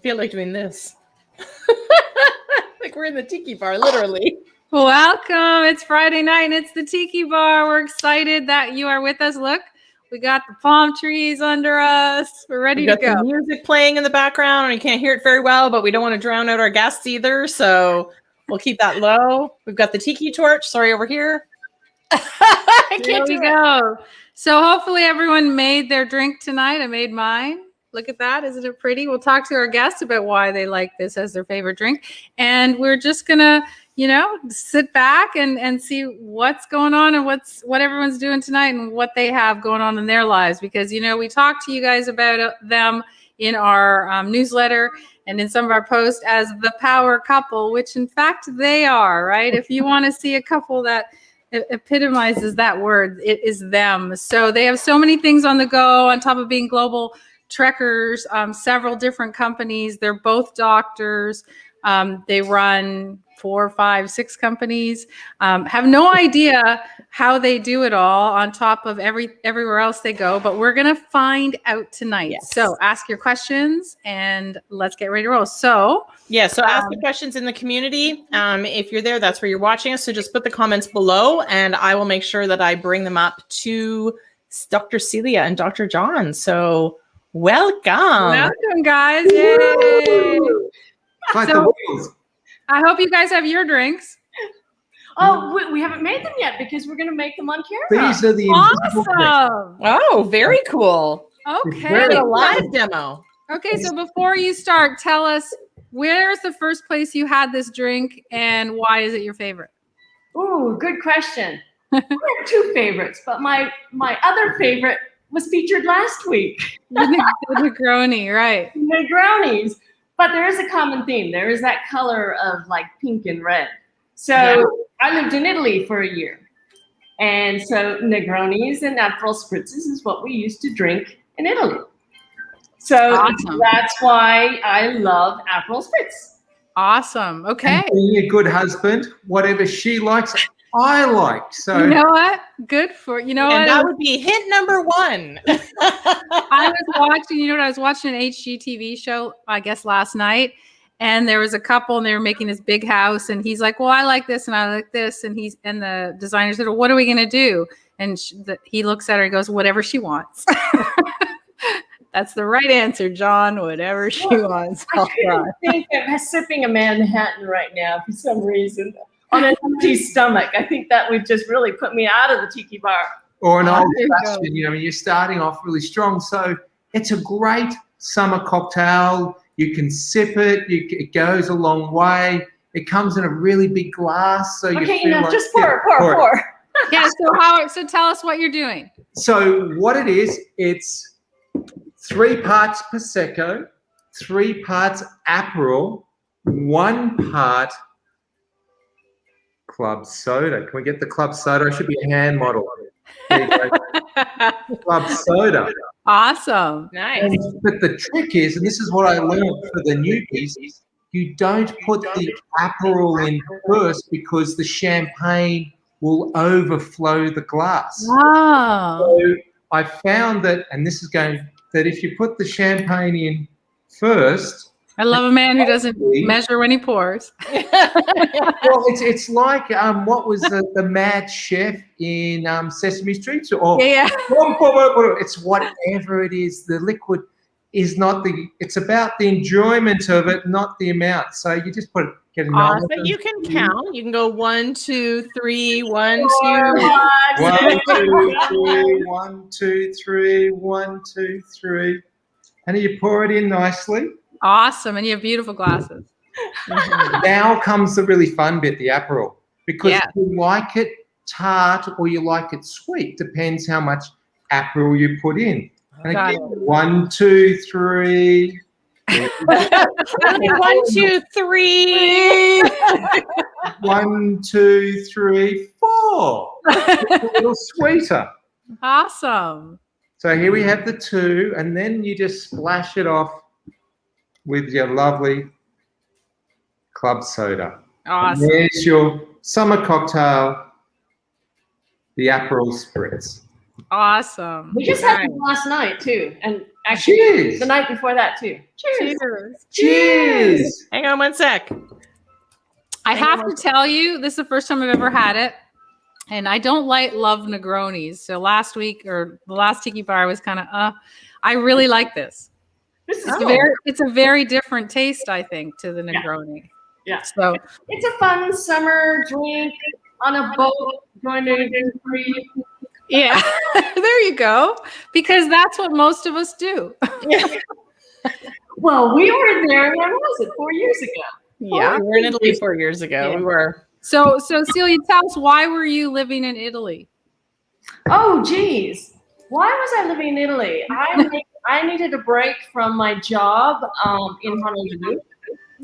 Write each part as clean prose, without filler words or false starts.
feel like doing this. Like we're in the Tiki Bar, literally. Welcome. It's Friday night and it's the Tiki Bar. We're excited that you are with us. Look, we got the palm trees under us. We're ready to go. The music playing in the background, and you can't hear it very well, but we don't want to drown out our guests either, so we'll keep that low. We've got the tiki torch. Sorry, over here. There we go. So hopefully everyone made their drink tonight. I made mine. Look at that. Isn't it pretty? We'll talk to our guests about why they like this as their favorite drink. And we're just going to, sit back and see what's going on and what everyone's doing tonight and what they have going on in their lives. Because, we talk to you guys about them in our newsletter and in some of our posts as the power couple, which in fact they are, right? If you want to see a couple that epitomizes that word, it is them. So they have so many things on the go on top of being global trekkers, several different companies. They're both doctors. They run 4, 5, 6 companies. Have no idea how they do it all on top of everywhere else they go, but we're going to find out tonight. Yes. So ask your questions and let's get ready to roll. So ask the questions in the community. If you're there, that's where you're watching us. So just put the comments below and I will make sure that I bring them up to Dr. Celia and Dr. John. So welcome, guys. Yay. I hope you guys have your drinks. Oh, we haven't made them yet because we're going to make them on camera. These are the awesome. Oh, very cool. Okay. A live demo. Okay, so before you start, tell us where's the first place you had this drink and why is it your favorite? Ooh, good question. I have 2 favorites, but my other favorite was featured last week. The Negroni, right. Negronis. But there is a common theme. There is that color of like pink and red. So I lived in Italy for a year. And so Negronis and Aperol Spritzes is what we used to drink in Italy. So That's why I love Aperol Spritz. Awesome. Okay. And being a good husband, whatever she likes, I like. So you know what? Good for and that would be hint number 1. I was watching an HGTV show, I guess last night, and there was a couple and they were making this big house and he's like, well, I like this and I like this. And the designer said, well, what are we going to do? And he looks at her and goes, whatever she wants. That's the right answer, John. Whatever she wants. I couldn't think of sipping a Manhattan right now for some reason. On an empty stomach. I think that would just really put me out of the Tiki Bar. Or an old fashioned, you're starting off really strong. So it's a great summer cocktail. You can sip it. It goes a long way. It comes in a really big glass. So just pour. Yeah, so tell us what you're doing. So what it is, it's 3 parts Prosecco, 3 parts Aperol, 1 part Club soda. Can we get the club soda? I should be a hand model of it. There you go. Club soda. Awesome. Nice. But the trick is, and this is what I learned for the newbies, you don't put the Aperol in first because the champagne will overflow the glass. Wow. So I found that, and this is that if you put the champagne in first, I love a man who doesn't measure when he pours. Well, it's like what was the mad chef in Sesame Street? It's whatever it is. The liquid is not it's about the enjoyment of it, not the amount. So you just get a nice. But you can count. You can go 1, 2, 3, 1, 2. 1, 2, 3, 1, 2, 3, 1, 2, 3. And you pour it in nicely. Awesome. And you have beautiful glasses. Now comes the really fun bit, the Aperol. Because you like it tart or you like it sweet. Depends how much Aperol you put in. And again, 1, 2, 3. 1, 2, 3. 1, 2, 3, 4. A little sweeter. Awesome. So here we have the 2, and then you just splash it off with your lovely club soda. Awesome. And there's your summer cocktail, the Aperol Spritz. Awesome. We just had them last night too, and Actually, Cheers. the night before that too. Cheers. Cheers. Cheers. Hang on one sec. I have to tell you, this is the first time I've ever had it. And I don't love Negronis. So last week or the last Tiki Bar was kind of, I really like this. It's a very different taste, I think, to the Negroni. Yeah. So it's a fun summer drink on a boat going to free. Yeah, there you go. Because that's what most of us do. Well, we were there, when was it, 4 years ago? Yeah, we were in Italy 4 years ago. Yeah. We were. So Celia, tell us, why were you living in Italy? Oh, geez. Why was I living in Italy? I needed a break from my job in Honolulu.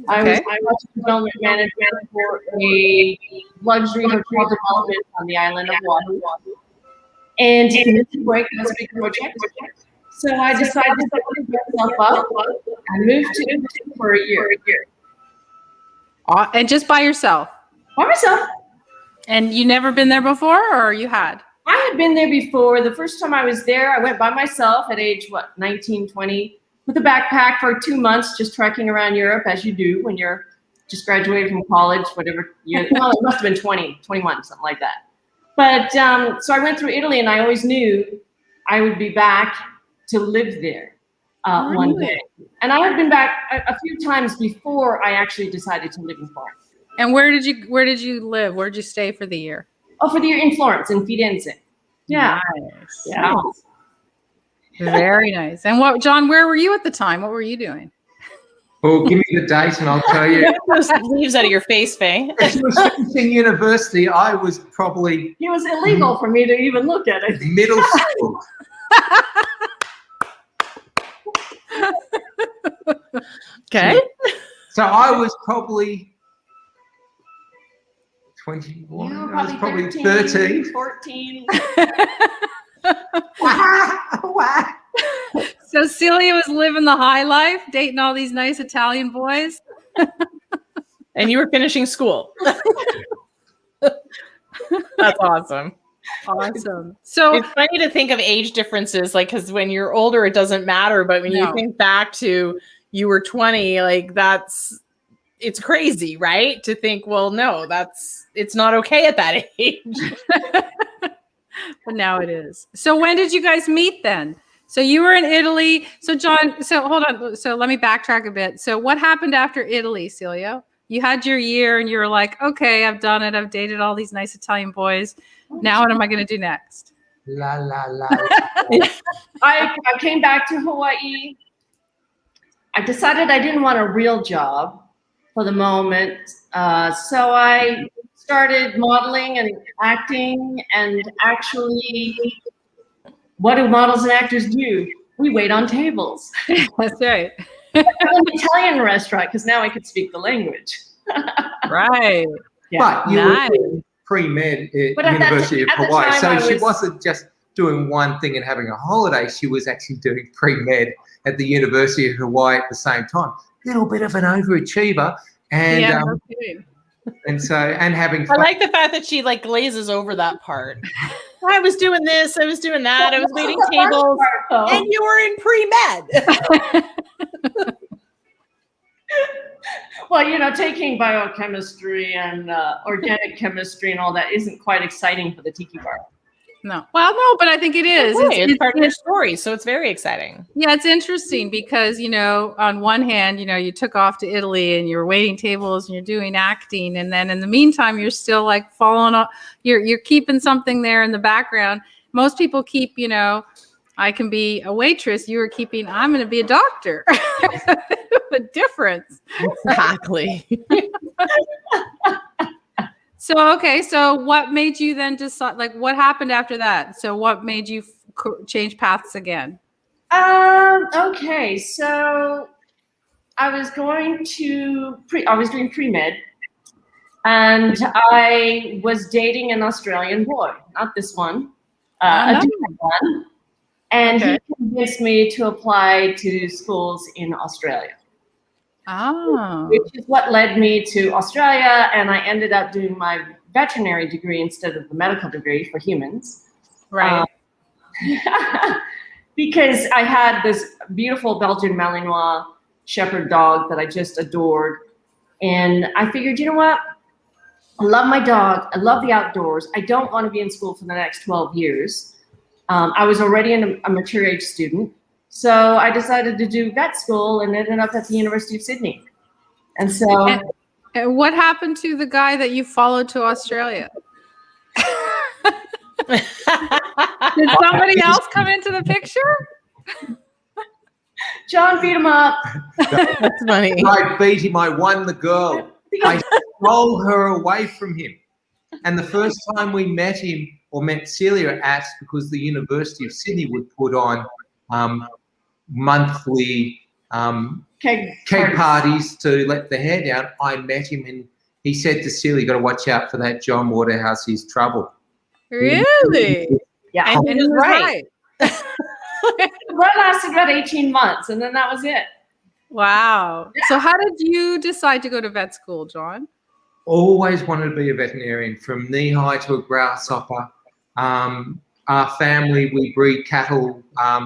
I was development manager for a luxury hotel development on the island of Waterhouse. And in this break, it was a big project. So I decided to pick myself up and move to Italy for a year. And just by yourself? By myself. And you never been there before, or you had? I had been there before. The first time I was there, I went by myself at age, 19, 20, with a backpack for 2 months, just trekking around Europe, as you do when you're just graduated from college, whatever year. Well, it must have been 20, 21, something like that. But so I went through Italy, and I always knew I would be back to live there one day. And I had been back a few times before I actually decided to live in Florence. And where did you live? Where did you stay for the year? Oh, for the year in Florence, in Firenze. Yeah. Nice. Yeah. Nice. Very nice. And John, where were you at the time? What were you doing? Well, give me the date and I'll tell you. Those leaves out of your face, Fay. As I was finishing university, I was probably It was illegal for me to even look at it. middle school. Okay. So I was probably 21. Yeah, I was probably 13. 14. Wow. So Celia was living the high life, dating all these nice Italian boys. And you were finishing school. That's awesome. Awesome. So it's funny to think of age differences, like, because when you're older, it doesn't matter. But when you think back to you were 20, like it's crazy, right? To think, well, no, it's not okay at that age. But now it is. So when did you guys meet then? So you were in Italy. So John, so hold on. So let me backtrack a bit. So what happened after Italy, Celia? You had your year and you were like, okay, I've done it. I've dated all these nice Italian boys. Now what am I going to do next? La, la, la. I came back to Hawaii. I decided I didn't want a real job for the moment. So I started modeling and acting, and actually, what do models and actors do? We wait on tables. That's right. At an Italian restaurant, because now I could speak the language. Right. Yeah. But you were doing pre-med at University of Hawaii, so she wasn't just doing one thing and having a holiday. She was actually doing pre-med at the University of Hawaii at the same time. Little bit of an overachiever, and and having fun. I like the fact that she glazes over that part. I was doing this, I was doing that, I was waiting tables, and you were in pre-med. Well, taking biochemistry and organic chemistry and all that isn't quite exciting for the Tiki Bar. No. Well, no, but I think it is. It's part of your story, so it's very exciting. Yeah, it's interesting because, on one hand, you took off to Italy and you're waiting tables and you're doing acting. And then in the meantime, you're still following up. You're keeping something there in the background. Most people keep, I can be a waitress. You were keeping, I'm going to be a doctor. The difference. Exactly. So, okay. So what made you then decide, what happened after that? So what made you change paths again? Okay. So I was going to, I was doing pre-med, and I was dating an Australian boy, not this one, a different one. And he convinced me to apply to schools in Australia. Oh. Which is what led me to Australia, and I ended up doing my veterinary degree instead of the medical degree for humans. Right. because I had this beautiful Belgian Malinois shepherd dog that I just adored. And I figured, you know what? I love my dog. I love the outdoors. I don't want to be in school for the next 12 years. I was already a mature age student. So I decided to do vet school and ended up at the University of Sydney. And so... And what happened to the guy that you followed to Australia? Did somebody else come into the picture? John beat him up. That's funny. I beat him. I won the girl. I stole her away from him. And the first time we met him or met Celia at, because the University of Sydney would put on monthly keg parties to let the hair down, I met him and he said to Celia, "You got to watch out for that John Waterhouse. He's trouble." Really? Yeah. And he was right. That lasted about 18 months, and then that was it. Wow. Yeah. So how did you decide to go to vet school, John? Always wanted to be a veterinarian, from knee-high to a grasshopper. Our family, we breed cattle,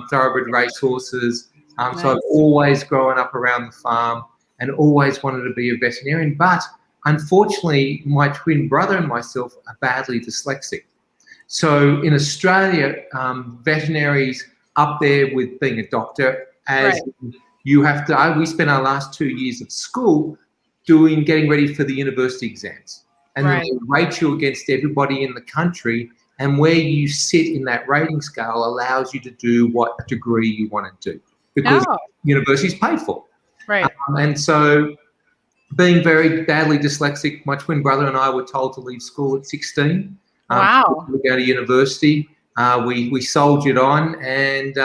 thoroughbred racehorses. Nice. So I've always grown up around the farm and always wanted to be a veterinarian. But unfortunately, my twin brother and myself are badly dyslexic. So in Australia, veterinaries up there with being a doctor, as you have to, we spent our last 2 years of school getting ready for the university exams. And then they rate you against everybody in the country, and where you sit in that rating scale allows you to do what degree you want to do, because universities pay for. Right. And so being very badly dyslexic, my twin brother and I were told to leave school at 16. Wow. We go to university. We soldiered on, and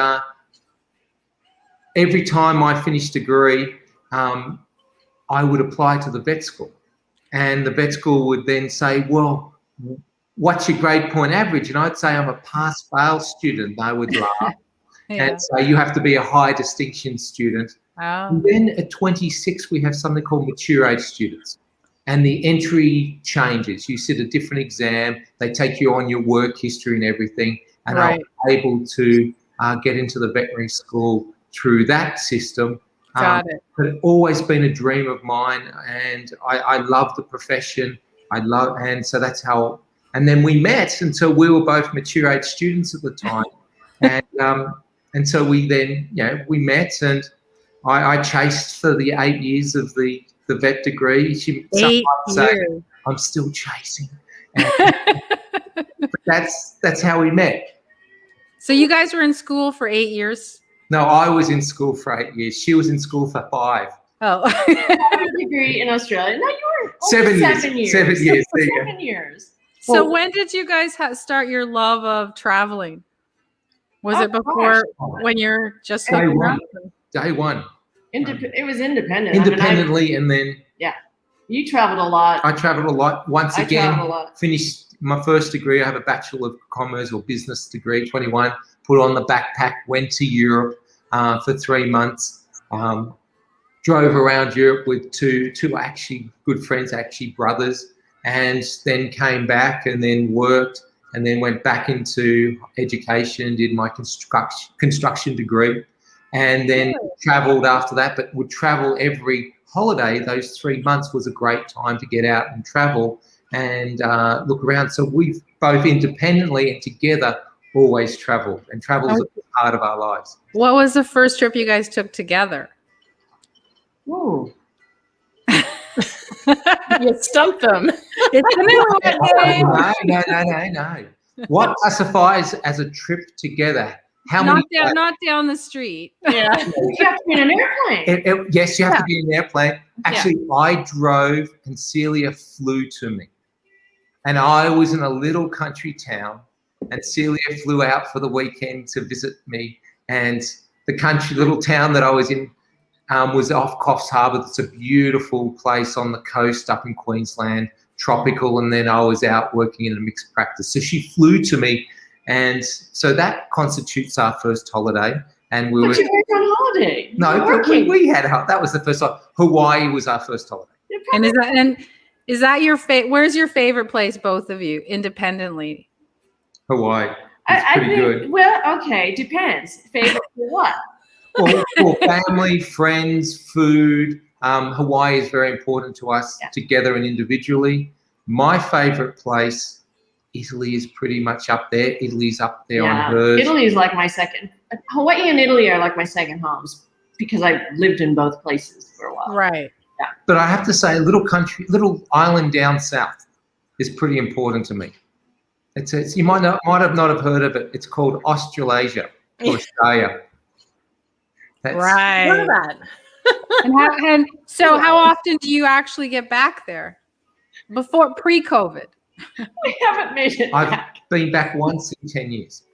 every time I finished a degree, I would apply to the vet school, and the vet school would then say, "Well, what's your grade point average?" And I'd say, "I'm a pass-fail student." They would laugh and say, "You have to be a high distinction student." And then at 26, we have something called mature age students. And the entry changes. You sit a different exam. They take you on your work history and everything. And I was able to get into the veterinary school through that system. Got it. But it's always been a dream of mine, and I love the profession. And so that's how. And then we met, and so we were both mature age students at the time. And so we then, we met, and I chased for the 8 years of the vet degree. 8 years. I'm still chasing. But that's how we met. So you guys were in school for 8 years? No, I was in school for 8 years. She was in school for 5. Oh. Degree in Australia. No, you were 7 years. 7 years. 7 years. 7 years. So when did you guys start your love of traveling? Was it before when you're just Day one? Day one. It was independent. Independently, and then you traveled a lot. I traveled a lot. Once again, traveled a lot. Finished my first degree. I have a Bachelor of Commerce or Business degree, 21. Put on the backpack, went to Europe for 3 months. Drove around Europe with two actually good friends, actually brothers, and then came back and then worked, and then went back into education, did my construction degree, and then traveled after that, but would travel every holiday. Those 3 months was a great time to get out and travel and look around. So we've both independently and together always traveled, and travel is a part of our lives. What was the first trip you guys took together? Ooh. You stumped them. It's a new one. No. What classifies as a trip together? How many? Not down the street. Yeah. You have to be in an airplane. Yes, you have to be in an airplane. Actually, I drove and Celia flew to me. And I was in a little country town, and Celia flew out for the weekend to visit me. And the little town that I was in was off Coffs Harbour. It's a beautiful place on the coast up in Queensland, tropical. And then I was out working in a mixed practice. So she flew to me. And so that constitutes our first holiday. And we but you weren't on holiday. No, but we had that was the first time. Hawaii was our first holiday. And is that your where's your favorite place, both of you, independently? Hawaii. It's pretty good. Well, okay, depends. Favorite for what? Well, for family, friends, food. Hawaii is very important to us together and individually. My favorite place, Italy, is pretty much up there. Italy's up there on hers. Italy is like my second. Hawaii and Italy are like my second homes because I've lived in both places for a while. Right. Yeah. But I have to say, a little island down south is pretty important to me. It's you might not have heard of it. It's called Australasia or Australia. Right. And so how often do you actually get back there? Pre-COVID? We haven't made it I've back. been back once in 10 years.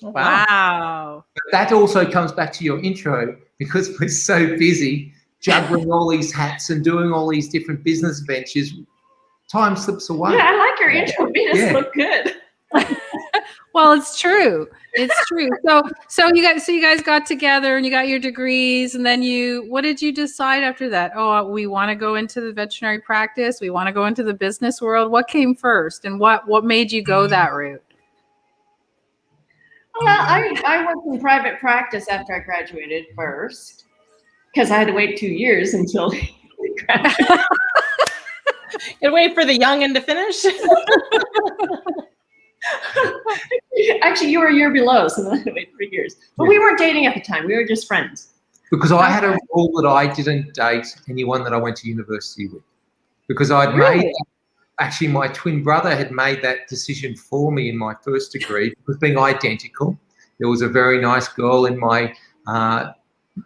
Wow. But that also comes back to your intro because we're so busy juggling all these hats and doing all these different business ventures. Time slips away. Yeah, I like your intro. It made us look good. Well, it's true. It's true. So you guys got together and you got your degrees, and then what did you decide after that? Oh, we want to go into the veterinary practice. We want to go into the business world. What came first, and what made you go that route? Well, I worked in private practice after I graduated first because I had to wait 2 years until we graduated. And wait for the youngin' to finish. Actually, you were a year below, so then I had to wait 3 years. But we weren't dating at the time. We were just friends. Because I had a rule that I didn't date anyone that I went to university with. Because I'd made, actually my twin brother had made that decision for me in my first degree. Because being identical, there was a very nice girl in my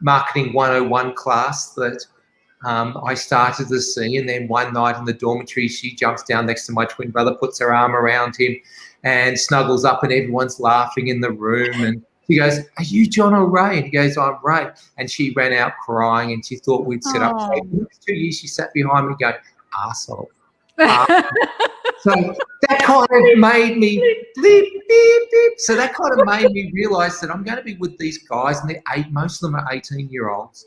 Marketing 101 class that I started to see, and then one night in the dormitory, she jumps down next to my twin brother, puts her arm around him and snuggles up, and everyone's laughing in the room. And she goes, "Are you John or Ray?" And he goes, "I'm Ray." And she ran out crying, and she thought we'd set up. So for the next 2 years, she sat behind me going, "Arsehole." So that kind of made me bleep, beep, beep. So that kind of made me realise that I'm going to be with these guys, and most of them are 18-year-olds.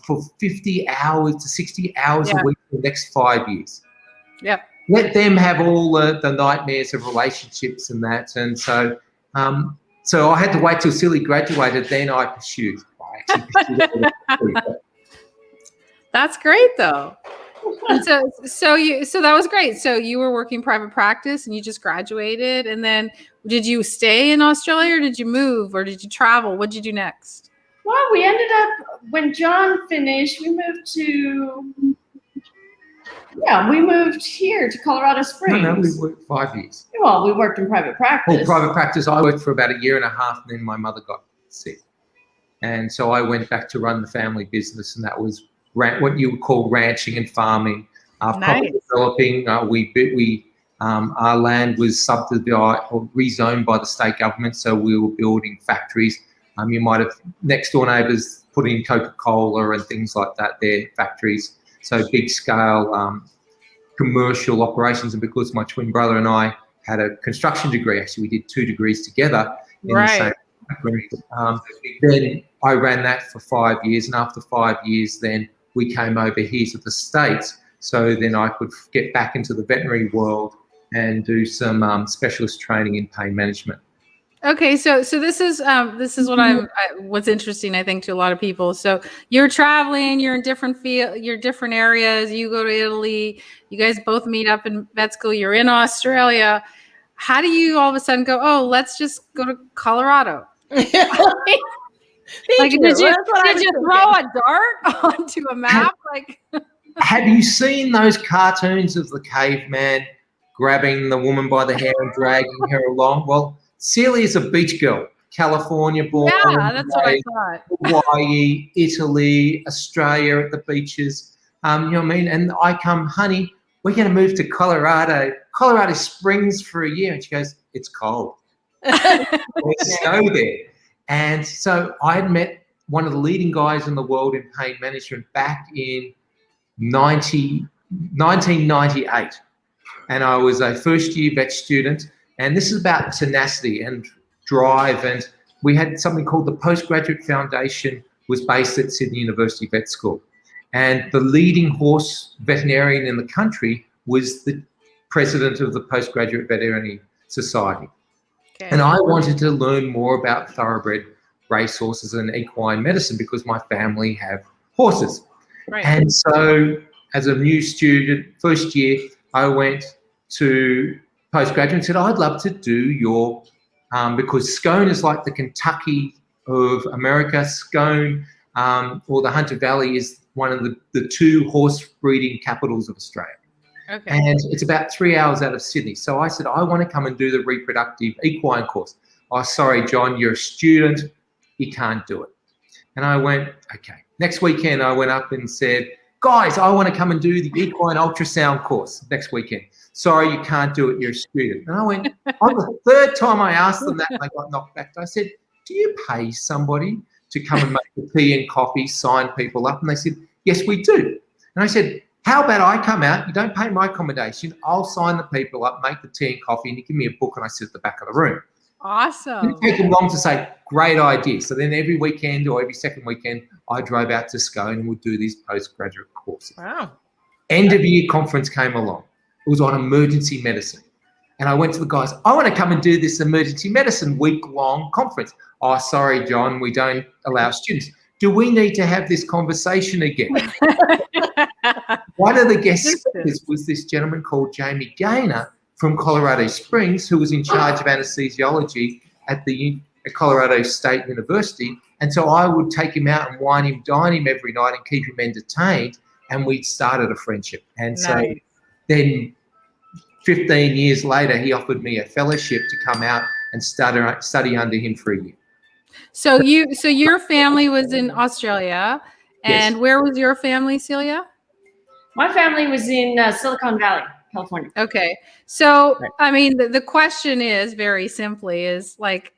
For 50 hours to 60 hours a week for the next 5 years. Yep. Let them have all the nightmares of relationships and that. And so I had to wait till Silly graduated, then I pursued. That's great though. And so that was great. So you were working private practice and you just graduated, and then did you stay in Australia or did you move or did you travel? What did you do next? Well, we ended up, when John finished, we moved here to Colorado Springs. No, we worked 5 years. Well, we worked in private practice. Well, private practice, I worked for about 1.5 years, and then my mother got sick. And so I went back to run the family business, and that was what you would call ranching and farming. Property developing, our land was subdivided or rezoned by the state government, so we were building factories. You might have next door neighbours putting Coca-Cola and things like that, their factories. So big scale commercial operations. And because my twin brother and I had a construction degree, actually we did 2 degrees together in the same degree. Then I ran that for 5 years, and after 5 years then we came over here to the States. So then I could get back into the veterinary world and do some specialist training in pain management. Okay, so this is what's interesting, I think, to a lot of people. So you're traveling, you're in different different areas. You go to Italy. You guys both meet up in vet school. You're in Australia. How do you all of a sudden go, "Oh, let's just go to Colorado"? Did you throw a dart onto a map? Have you seen those cartoons of the caveman grabbing the woman by the hair and dragging her along? Well, Celia is a beach girl, California born. Yeah, that's what I thought. Hawaii, Italy, Australia at the beaches. You know what I mean? And I come, "Honey, we're going to move to Colorado Springs for a year." And she goes, "It's cold. There's snow there." And so I had met one of the leading guys in the world in pain management back in 1998. And I was a first-year vet student. And this is about tenacity and drive. And we had something called the Postgraduate Foundation, was based at Sydney University Vet School. And the leading horse veterinarian in the country was the president of the Postgraduate Veterinary Society. Okay. And I wanted to learn more about thoroughbred racehorses and equine medicine because my family have horses. Right. And so as a new student, first year, I went to postgraduate and said, I'd love to do your, because Scone is like the Kentucky of America. Scone or the Hunter Valley is one of the 2 horse breeding capitals of Australia. Okay. And it's about 3 hours out of Sydney. So I said, I want to come and do the reproductive equine course. Oh, sorry, John, you're a student. You can't do it. And I went, okay. Next weekend, I went up and said, guys, I want to come and do the equine ultrasound course next weekend. Sorry, you can't do it. You're a student. And I went, on the 3rd time I asked them that, and they got knocked back. I said, do you pay somebody to come and make the tea and coffee, sign people up? And they said, yes, we do. And I said, how about I come out, you don't pay my accommodation, I'll sign the people up, make the tea and coffee, and you give me a book and I sit at the back of the room. Awesome. It didn't take them long to say, great idea. So then every weekend or every second weekend, I drove out to Scone and would do these postgraduate courses. Wow. End of year conference came along. It was on emergency medicine. And I went to the guys, I want to come and do this emergency medicine week-long conference. Oh, sorry, John, we don't allow students. Do we need to have this conversation again? One of the guest speakers was this gentleman called Jamie Gaynor from Colorado Springs, who was in charge of anesthesiology at Colorado State University. And so I would take him out and wine him, dine him every night and keep him entertained. And we started a friendship. And so then 15 years later, he offered me a fellowship to come out and study under him for a year. So your family was in Australia, and Yes. where was your family, Celia? My family was in Silicon Valley, California. Okay. So, I mean, the question is very simply is like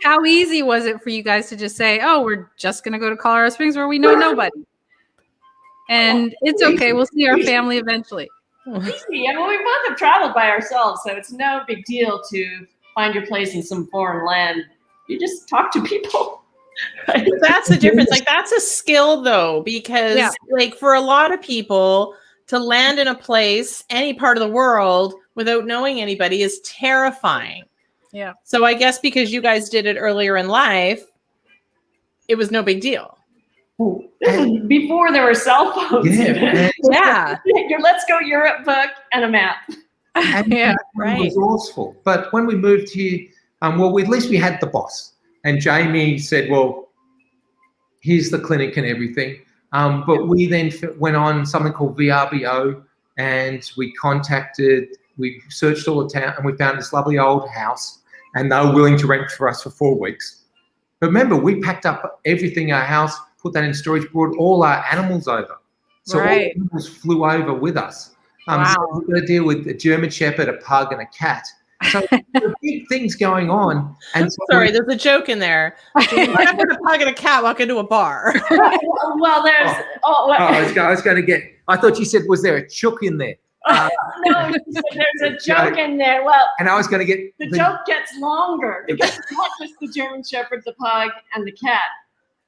how easy was it for you guys to just say, oh, we're just going to go to Colorado Springs where we know nobody? And it's okay. We'll see our family eventually. Easy. I mean, we both have traveled by ourselves, so it's no big deal to find your place in some foreign land. You just talk to people. Right? That's the difference. Like, that's a skill, though, because like for a lot of people to land in a place, any part of the world, without knowing anybody is terrifying. Yeah. So I guess because you guys did it earlier in life, it was no big deal. This is before there were cell phones. Yeah. Your Let's Go Europe book and a map. Yeah, right. Resourceful. But when we moved here, well, at least we had the boss. And Jamie said, well, here's the clinic and everything. But we then went on something called VRBO, and we searched all the town, and we found this lovely old house, and they were willing to rent for us for 4 weeks. But remember, we packed up everything in our house, put that in storage, brought all our animals over. So all the animals flew over with us. So we've got to deal with a German Shepherd, a pug, and a cat. So there are big things going on. And so sorry, there's a joke in there. You have a pug and a cat walk into a bar. Well, there's. I was going to get. I thought you said, was there a chook in there? No, there's a joke in there. Well, and I was going to get the joke gets longer because it's not just the German Shepherd, the pug, and the cat.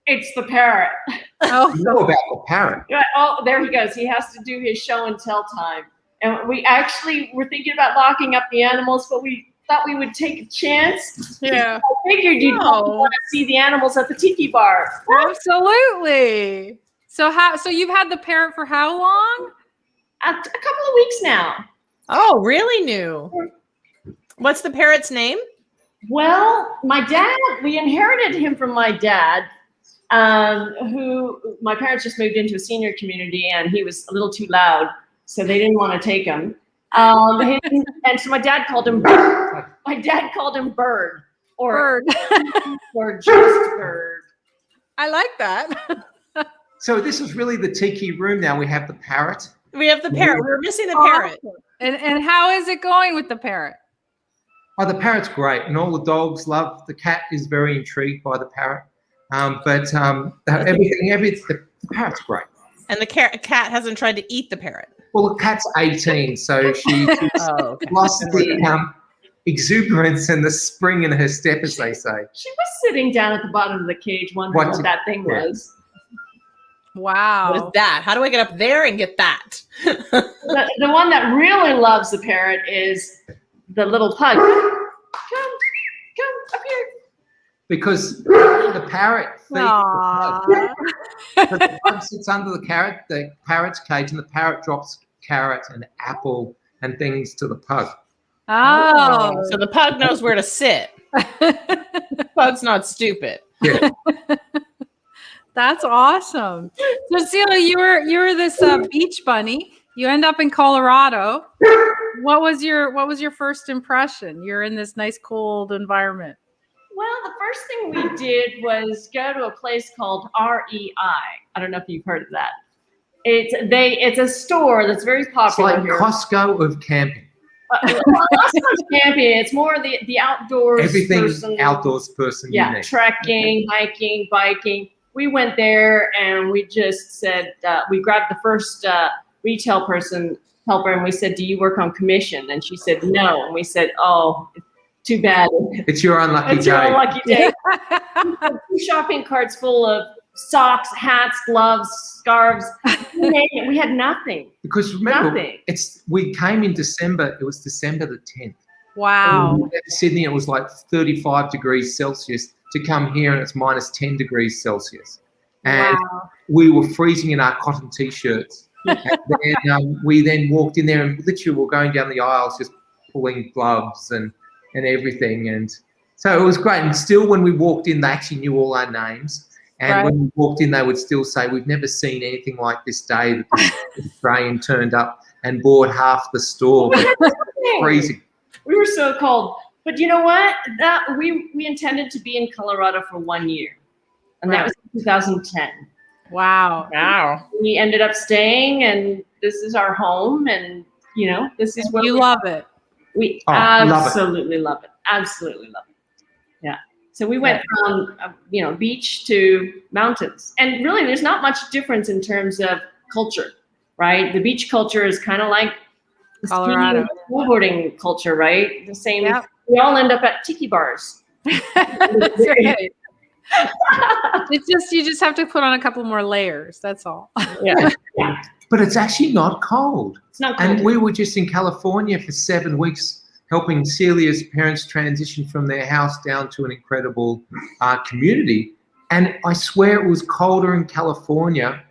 It's the parrot. Oh, you know about the parrot. Oh, there he goes. He has to do his show and tell time. And we actually were thinking about locking up the animals, but we thought we would take a chance. Yeah. I figured you'd want to see the animals at the Tiki Bar. Absolutely. So you've had the parrot for how long? A couple of weeks now. Oh, really new. What's the parrot's name? Well, my dad, we inherited him from my dad, who my parents just moved into a senior community, and he was a little too loud. So they didn't want to take him. And so my dad called him Bird. My dad called him Bird. Or just Bird. I like that. So this is really the Tiki room now. We have the parrot. We have the parrot. We're missing the parrot. And how is it going with the parrot? Oh, the parrot's great. And all the dogs love. The cat is very intrigued by the parrot. But the parrot's great. And the cat hasn't tried to eat the parrot. Well, the cat's 18, so she's lost the exuberance and the spring in her step, as they say. She was sitting down at the bottom of the cage wondering what that thing was. Wow. What is that? How do I get up there and get that? The one that really loves the parrot is the little pug. come up here. Because the parrot feeds Aww. the pug sits under the parrot's cage, and the parrot drops carrot and apple and things to the pug. Oh. So the pug knows where to sit. The pug's not stupid. Yeah. That's awesome. So Celia, you were this beach bunny. You end up in Colorado. What was your first impression? You're in this nice cold environment. Well, the first thing we did was go to a place called REI. I don't know if you've heard of that. It's a store that's very popular It's like here. Costco of camping. Well, not so much camping. It's more the outdoors Everything person. outdoors person. Yeah, you need. trekking, hiking, biking. We went there and we just said, we grabbed the first retail person helper and we said, do you work on commission? And she said, no. And we said, oh, too bad. It's your unlucky It's day. your unlucky day. 2 shopping carts full of socks, hats, gloves, scarves. We had nothing. Because remember, Nothing. we came in December. It was December the 10th. Wow. We left Sydney, it was like 35 degrees Celsius. To come here, and it's minus 10 degrees Celsius. And Wow. we were freezing in our cotton T-shirts. And then, we then walked in there and literally were going down the aisles just pulling gloves and everything. And so it was great. And still when we walked in, they actually knew all our names. And Right. when we walked in, they would still say, we've never seen anything like this day that this Australian turned up and bought half the store. We had But nothing. freezing. We were so cold. But you know what? That we intended to be in Colorado for 1 year. And that was in 2010. Wow. Wow. We ended up staying and this is our home and this is where You love it. we Oh, love it. absolutely love it. Absolutely love it. Yeah. So we went from beach to mountains. And really there's not much difference in terms of culture, right? The beach culture is kind of like the Colorado. snowboarding culture, right? The same. Yep. We all end up at tiki bars. That's right. It's just you just have to put on a couple more layers. That's all. Yeah. But it's actually not cold. It's not cold. And we were just in California for 7 weeks helping Celia's parents transition from their house down to an incredible community. And I swear it was colder in California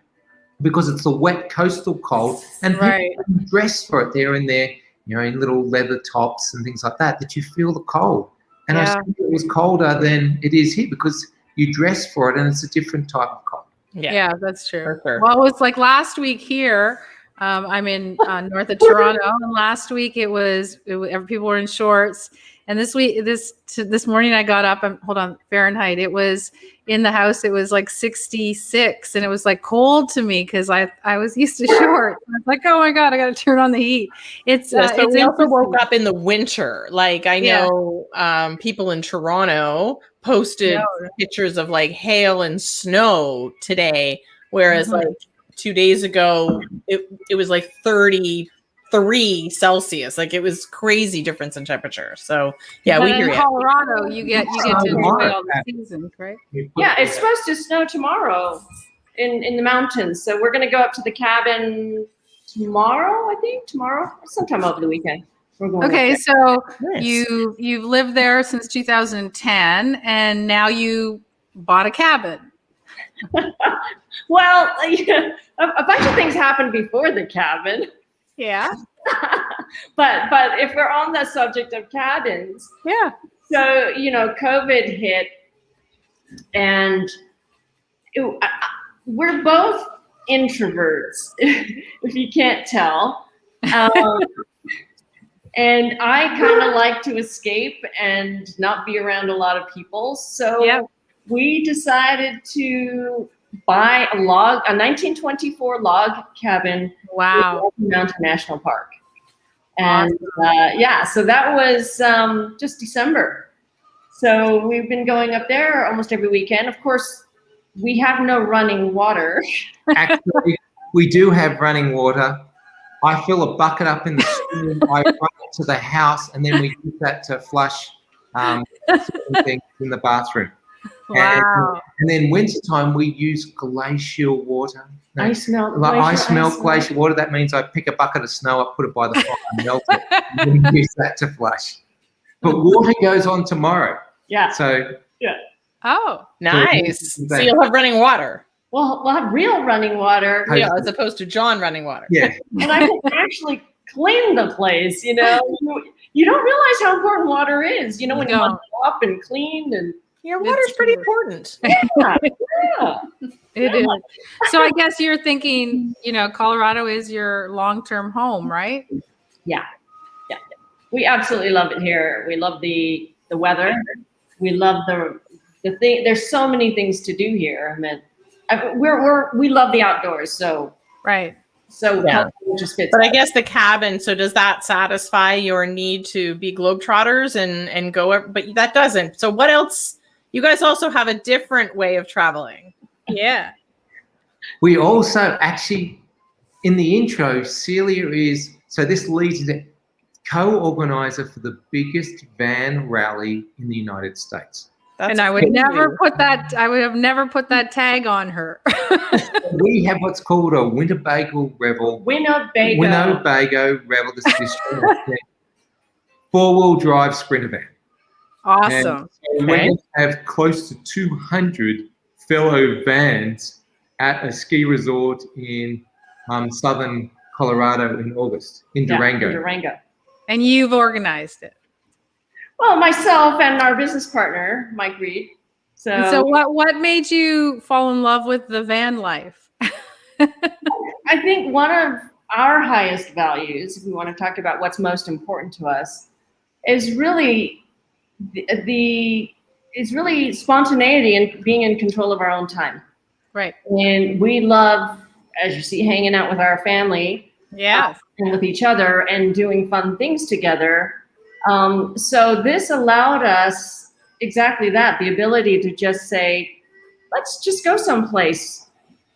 because it's the wet coastal cold. And Right. people dress for it. They're in their, in little leather tops and things like that you feel the cold. And I Yeah. swear it was colder than it is here because you dress for it and it's a different type of cold. Yeah, that's true. For sure. Well, it was like last week here. I'm in north of Toronto, and last week people were in shorts. And this morning I got up and hold on, Fahrenheit. It was in the house. It was like 66, and it was like cold to me because I was used to shorts. I was like, oh my god, I got to turn on the heat. It's So it's we also interesting. woke up in the winter. Like I know people in Toronto posted pictures of like hail and snow today, whereas like 2 days ago it was like 33 Celsius. Like it was crazy difference in temperature. So yeah, But we hear in you. Colorado, you get to enjoy all the seasons, right? Yeah, it's supposed to snow tomorrow in the mountains. So we're going to go up to the cabin tomorrow, I think. Tomorrow, sometime over the weekend. We're going Okay, up so Nice. you've lived there since 2010, and now you bought a cabin. there. Well, a bunch of things happened before the cabin. Yeah. but if we're on the subject of cabins, Yeah. so COVID hit, and we're both introverts, if you can't tell. And I kind of like to escape and not be around a lot of people. So we decided to buy a 1924 log cabin Wow. in Mountain National Park. And so that was just December. So we've been going up there almost every weekend. Of course, we have no running water. Actually, we do have running water. I fill a bucket up in the stream, I run it to the house, and then we use that to flush certain things in the bathroom. Wow. And then wintertime, we use glacial water. Ice melt Ice melt glacial water. That means I pick a bucket of snow, I put it by the fire and melt it, and then use that to flush. but water goes on tomorrow. Yeah. So Oh, nice. So you'll have running water. Well, we'll have real running water. Yeah, as opposed to John running water. Yeah. And I can actually clean the place, you know. You don't realize how important water is, you know, when you want to up and clean and your water's pretty important. Yeah. It is. So I guess you're thinking, you know, Colorado is your long-term home, right? Yeah. We absolutely love it here. We love the weather. We love the thing. There's so many things to do here. I mean, we love the outdoors. So right. So yeah. Just fits. But I guess the cabin. So does that satisfy your need to be globetrotters and go? But that doesn't. So what else? You guys also have a different way of traveling. Yeah. We also actually, in the intro, Celia is, so this leads to co-organizer for the biggest van rally in the United States. And I would never put that, I would have never put that tag on her. We have what's called a Winnebago Revel. Winnebago Revel. This is 4-wheel drive sprinter van. Awesome. So we have close to 200 fellow vans at a ski resort in southern Colorado in August, in Durango. And you've organized it. Well, myself and our business partner, Mike Reed. So what made you fall in love with the van life? I think one of our highest values, if we want to talk about what's most important to us, is really spontaneity and being in control of our own time. Right. And we love, as you see, hanging out with our family. Yes. And with each other and doing fun things together. So this allowed us exactly that, the ability to just say, let's just go someplace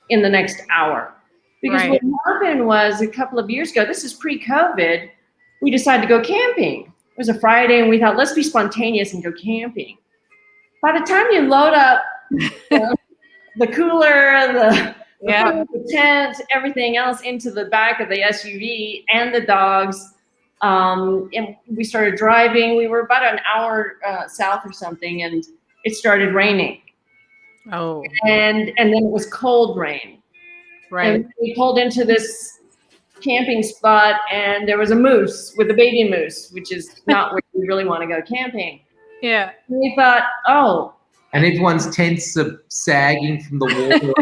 in the next hour. Because what happened was a couple of years ago, this is pre-COVID, we decided to go camping. It was a Friday and we thought, let's be spontaneous and go camping. By the time you load up the cooler, the tent, everything else into the back of the SUV and the dogs, and we started driving. We were about an hour south or something, and it started raining. Oh. And then it was cold rain. Right. And we pulled into this camping spot, and there was a moose with a baby moose, which is not where we really want to go camping. Yeah. And we thought, oh. And everyone's tents are sagging from the water,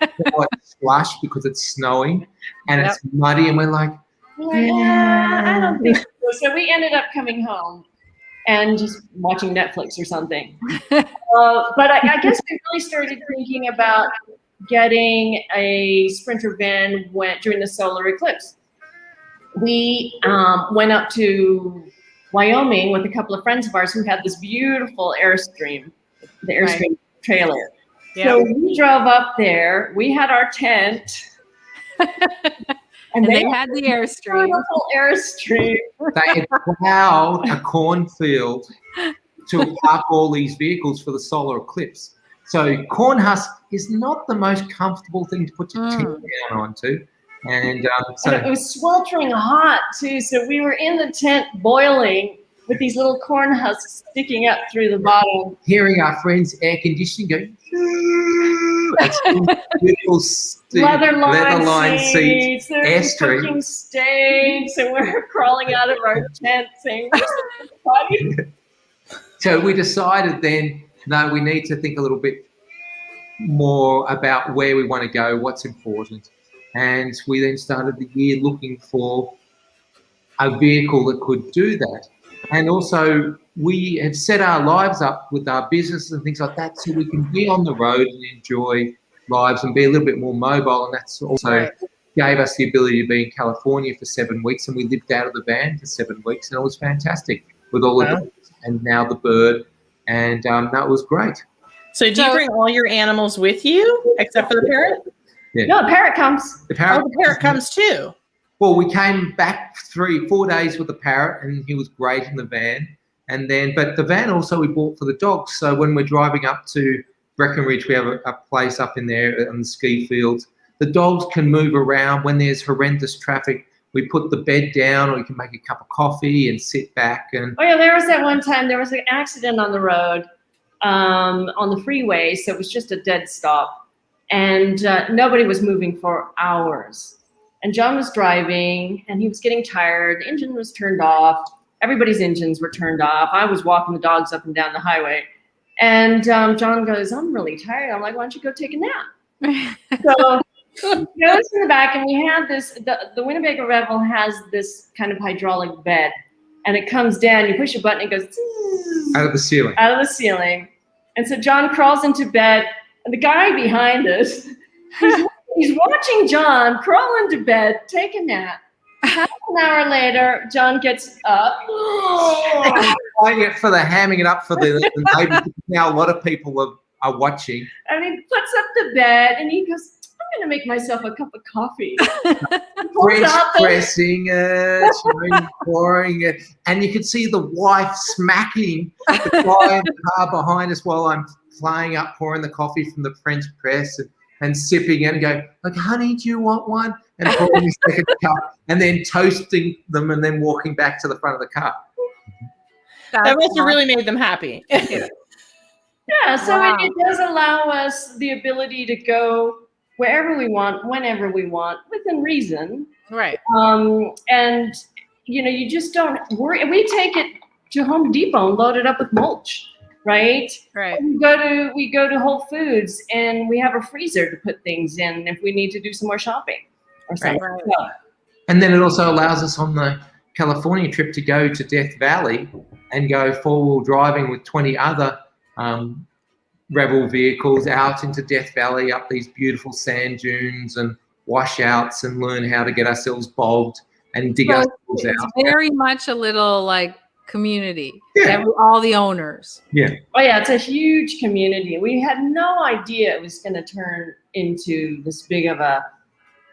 and like slush because it's snowing, and it's muddy, and we're like, I don't think so. So we ended up coming home and just watching Netflix or something. But I guess we really started thinking about getting a Sprinter van during the solar eclipse. We went up to Wyoming with a couple of friends of ours who had this beautiful Airstream, the Airstream trailer. Yep. So we drove up there. We had our tent. And they had the Airstream. Beautiful Airstream. They had plowed a cornfield to park all these vehicles for the solar eclipse. So corn husk is not the most comfortable thing to put your tent down onto. And so it was sweltering hot too. So we were in the tent boiling with these little corn husks sticking up through the bottom. Hearing our friends' air conditioning go, beautiful leather-lined seats, Airstream. Cooking steaks, and we're crawling out of our tent saying, So we decided then, no, we need to think a little bit more about where we want to go, what's important. And we then started the year looking for a vehicle that could do that. And also we have set our lives up with our business and things like that so we can be on the road and enjoy lives and be a little bit more mobile. And that's also gave us the ability to be in California for 7 weeks, and we lived out of the van for 7 weeks, and it was fantastic with all the dogs and now the bird, and that was great. So do you bring all your animals with you except for the parrot? Yeah. No, the parrot comes. The parrot comes too. Well, we came back 3-4 days with the parrot, and he was great in the van. And then, but the van also we bought for the dogs. So when we're driving up to Breckenridge, we have a place up in there on the ski fields. The dogs can move around when there's horrendous traffic. we put the bed down, or you can make a cup of coffee and sit back. And oh yeah, there was that one time there was an accident on the road, on the freeway, so it was just a dead stop, and nobody was moving for hours. And John was driving, and he was getting tired. The engine was turned off. Everybody's engines were turned off. I was walking the dogs up and down the highway, and John goes, "I'm really tired." I'm like, "Why don't you go take a nap?" So he goes in the back, and we have this. The Winnebago Revel has this kind of hydraulic bed, and it comes down. You push a button, it goes out of the ceiling. Out of the ceiling. And so John crawls into bed, and the guy behind us, he's watching John crawl into bed, take a nap. Half an hour later, John gets up. For the hamming it up for the neighbors. Now a lot of people are watching. And he puts up the bed, and he goes, "I'm going to make myself a cup of coffee." French pressing it, pouring it, and you could see the wife smacking the guy in the car behind us while I'm flying up, pouring the coffee from the French press and sipping it and go, "Like, honey, do you want one?" And pouring the second cup, and then toasting them, and then walking back to the front of the car. That must have really made them happy. Yeah, so wow. it does allow us the ability to go wherever we want, whenever we want, within reason. Right. And you just don't worry. We take it to Home Depot and load it up with mulch, right? Right. We go to Whole Foods, and we have a freezer to put things in if we need to do some more shopping or something. Right. So, And then it also allows us on the California trip to go to Death Valley and go four-wheel driving with 20 other Revel vehicles out into Death Valley, up these beautiful sand dunes and washouts, and learn how to get ourselves bogged and dig ourselves out. It's very much a little like community. Yeah. All the owners. Yeah. oh yeah, it's a huge community. We had no idea it was going to turn into this big of a,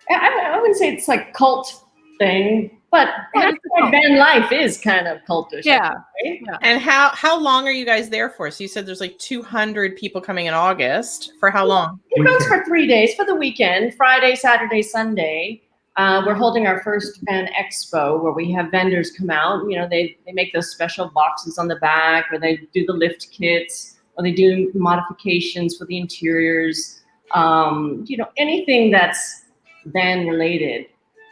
I wouldn't say it's like cult thing, but van life is kind of cultish. Yeah. Right? Yeah. And how long are you guys there for? So you said there's like 200 people coming in August. For how long? It goes for 3 days, for the weekend, Friday, Saturday, Sunday. We're holding our first van expo where we have vendors come out. They make those special boxes on the back, or they do the lift kits, or they do modifications for the interiors. Anything that's van related.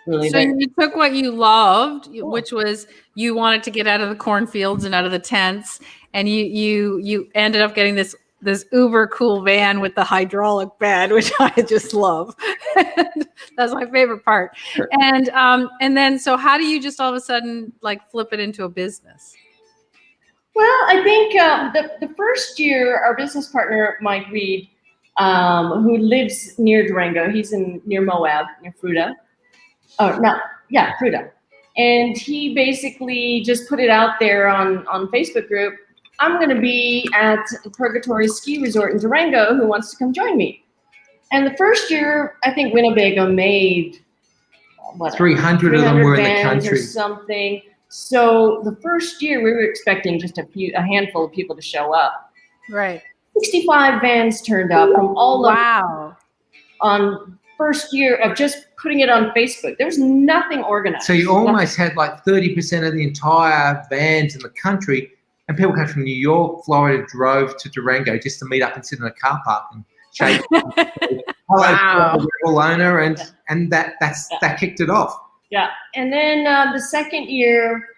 Really. So you took what you loved, which was you wanted to get out of the cornfields and out of the tents, and you ended up getting this uber cool van with the hydraulic bed, which I just love. That's my favorite part. Sure. And then so how do you just all of a sudden like flip it into a business? Well, I think the first year, our business partner Mike Reed, who lives near Durango, he's near Moab, near Fruta. Oh, no, yeah, Fruta. And he basically just put it out there on Facebook group. I'm going to be at Purgatory Ski Resort in Durango. Who wants to come join me? And the first year, I think Winnebago made 300 of them were in the country. Or something. So the first year, we were expecting just a handful of people to show up. Right. 65 vans turned up from all over. Wow. On first year of just putting it on Facebook. There was nothing organized. So you almost had like 30% of the entire vans in the country, and people came from New York, Florida, drove to Durango just to meet up and sit in a car park and shake. Wow. The Revel owner, and that kicked it off. Yeah, and then the second year,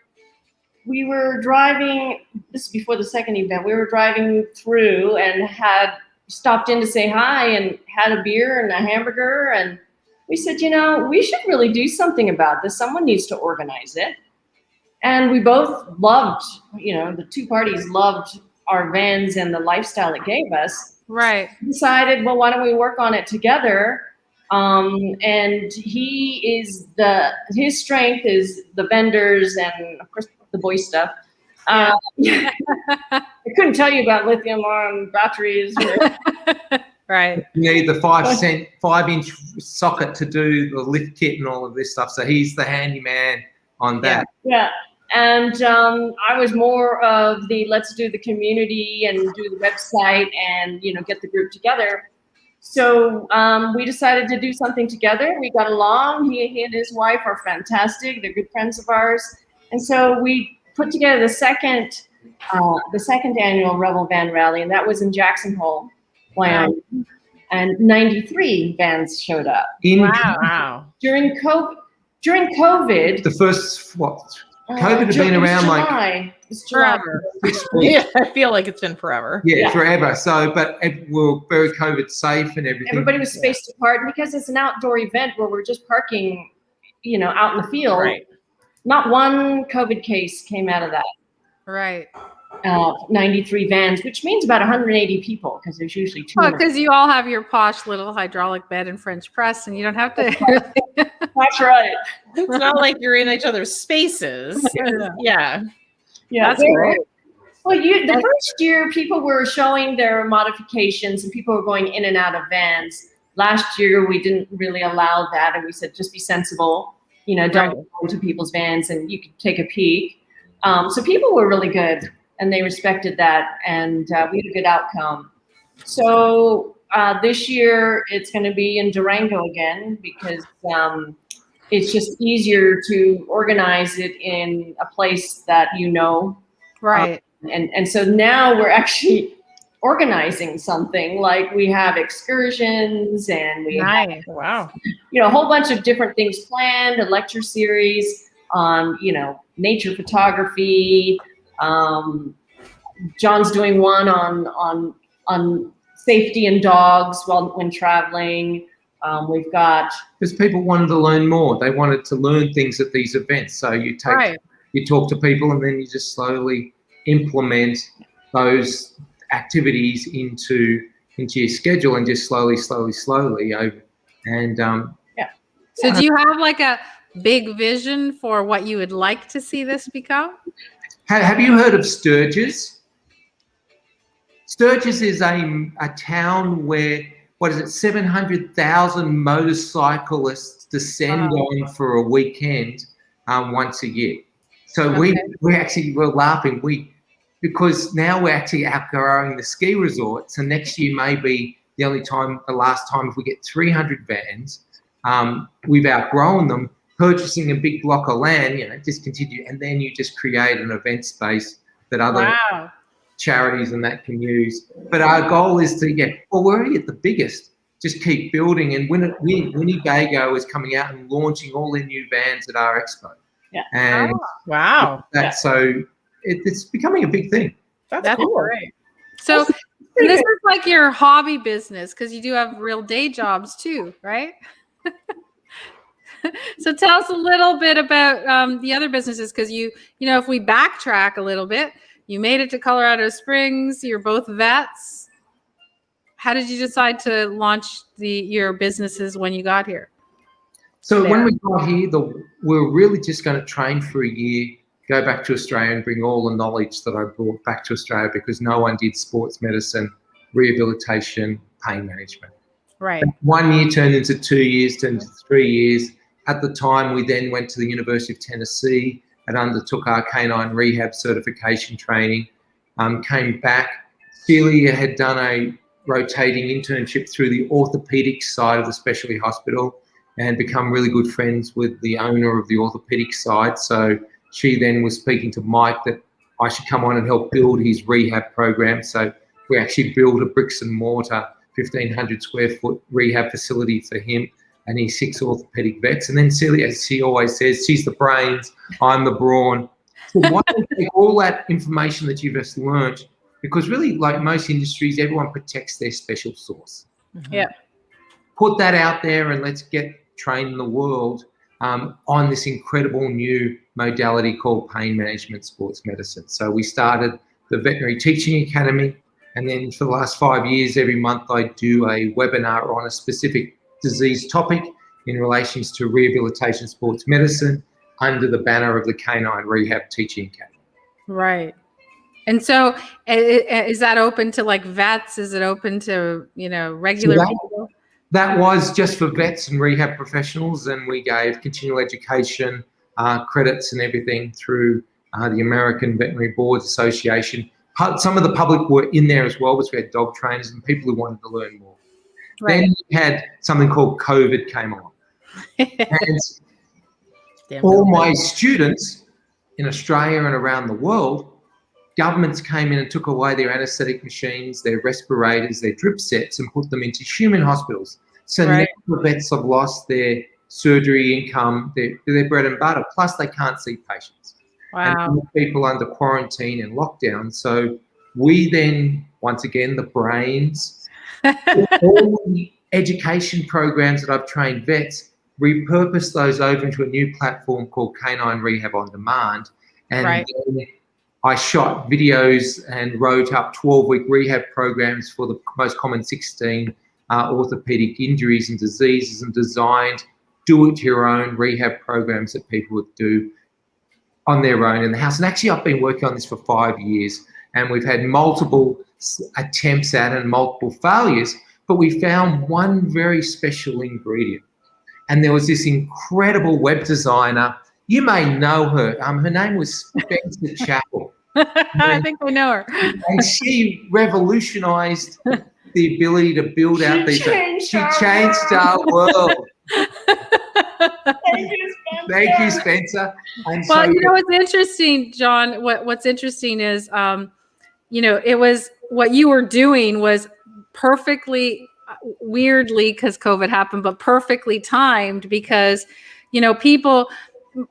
we were driving. This is before the second event. We were driving through and had stopped in to say hi and had a beer and a hamburger, and we said, we should really do something about this. Someone needs to organize it. And we both loved, the two parties loved our vans and the lifestyle it gave us. Right. We decided, well, why don't we work on it together? And his strength is the vendors and of course the boy stuff. I couldn't tell you about lithium-ion batteries. Right. You need the 5-inch socket to do the lift kit and all of this stuff. So he's the handyman on that. Yeah. And I was more of the let's do the community and do the website and get the group together. So we decided to do something together. We got along. He and his wife are fantastic. They're good friends of ours. And so we put together the second annual Revel Van Rally, and that was in Jackson Hole, Wyoming. And 93 vans showed up. Wow. During COVID. The first, what? COVID had been around July. It's forever. Yeah, I feel like it's been forever. Yeah, forever. So, but we're very COVID safe and everything. Everybody was spaced apart, and because it's an outdoor event where we're just parking, out in the field. Right. Not one COVID case came out of that. Right. 93 vans, which means about 180 people, because there's usually 2. Well, because you all have your posh little hydraulic bed and French press, and you don't have to. That's right. It's not like you're in each other's spaces. Yeah. Yeah, that's great. Well, the first year, people were showing their modifications, and people were going in and out of vans. Last year, we didn't really allow that, and we said just be sensible. Don't go into people's vans, and you could take a peek. So people were really good, and they respected that, and we had a good outcome. So this year, it's going to be in Durango again, because it's just easier to organize it in a place that Right. And so now we're actually organizing something, like we have excursions, and we have, a whole bunch of different things planned, a lecture series on, nature photography. John's doing one on safety and dogs when traveling. We've got, because people wanted to learn more. They wanted to learn things at these events. So you talk to people, and then you just slowly implement those activities into your schedule, and just slowly over. And So do you have like a big vision for what you would like to see this become? Have you heard of Sturgis? Sturgis is a town where, 700,000 motorcyclists descend on for a weekend once a year. So we're laughing. Because now we're actually outgrowing the ski resorts, and next year may be the last time if we get 300 vans. We've outgrown them, purchasing a big block of land, just continue, and then you just create an event space that other charities and that can use. But our goal is to we're already at the biggest. Just keep building, and Winnebago is coming out and launching all their new vans at our expo. Yeah. And so it's becoming a big thing. That's cool. Great. So this is like your hobby business, because you do have real day jobs too, right? So tell us a little bit about the other businesses, because if we backtrack a little bit, you made it to Colorado Springs. You're both vets. How did you decide to launch your businesses when you got here? So when we got here, we were really just going to train for a year, go back to Australia, and bring all the knowledge that I brought back to Australia, because no one did sports medicine, rehabilitation, pain management. Right. 1 year turned into 2 years, turned into 3 years. At the time, we then went to the University of Tennessee and undertook our canine rehab certification training. Came back. Celia had done a rotating internship through the orthopedic side of the specialty hospital and become really good friends with the owner of the orthopedic side. So she then was speaking to Mike that I should come on and help build his rehab program. So we actually built a bricks and mortar 1,500 square foot rehab facility for him and his 6 orthopedic vets. And then Celia, as she always says, she's the brains, I'm the brawn. So why don't you take all that information that you've just learned, because really, like most industries, everyone protects their special sauce. Yeah. Put that out there, and let's get trained the world on this incredible new modality called pain management sports medicine. So we started the Veterinary Teaching Academy, and then for the last 5 years, every month I do a webinar on a specific disease topic in relations to rehabilitation sports medicine under the banner of the Canine Rehab Teaching Academy. Right. And so is that open to like vets? Is it open to, regular people? That was just for vets and rehab professionals, and we gave continual education credits and everything through the American Veterinary Boards Association. Some of the public were in there as well, because we had dog trainers and people who wanted to learn more. Right. Then you had something called COVID came on. And all my students in Australia and around the world, governments came in and took away their anaesthetic machines, their respirators, their drip sets, and put them into human hospitals. So now the vets have lost their surgery income, their bread and butter, plus they can't see patients. Wow. And people under quarantine and lockdown. So we then, once again, the brains, all the education programs that I've trained vets, repurpose those over into a new platform called Canine Rehab on Demand. And then I shot videos and wrote up 12-week rehab programs for the most common 16 orthopedic injuries and diseases, and designed do-it-your-own rehab programs that people would do on their own in the house. And actually, I've been working on this for 5 years, and we've had multiple attempts at it and multiple failures, but we found one very special ingredient. And there was this incredible web designer. You may know her. Her name was Spencer Chappell. I think I know her. And she revolutionized the ability to build out these. She changed our world. Thank you, Spencer. And well, you know what's interesting, John? What's interesting is, it was what you were doing was perfectly, weirdly, because COVID happened, but perfectly timed, because, people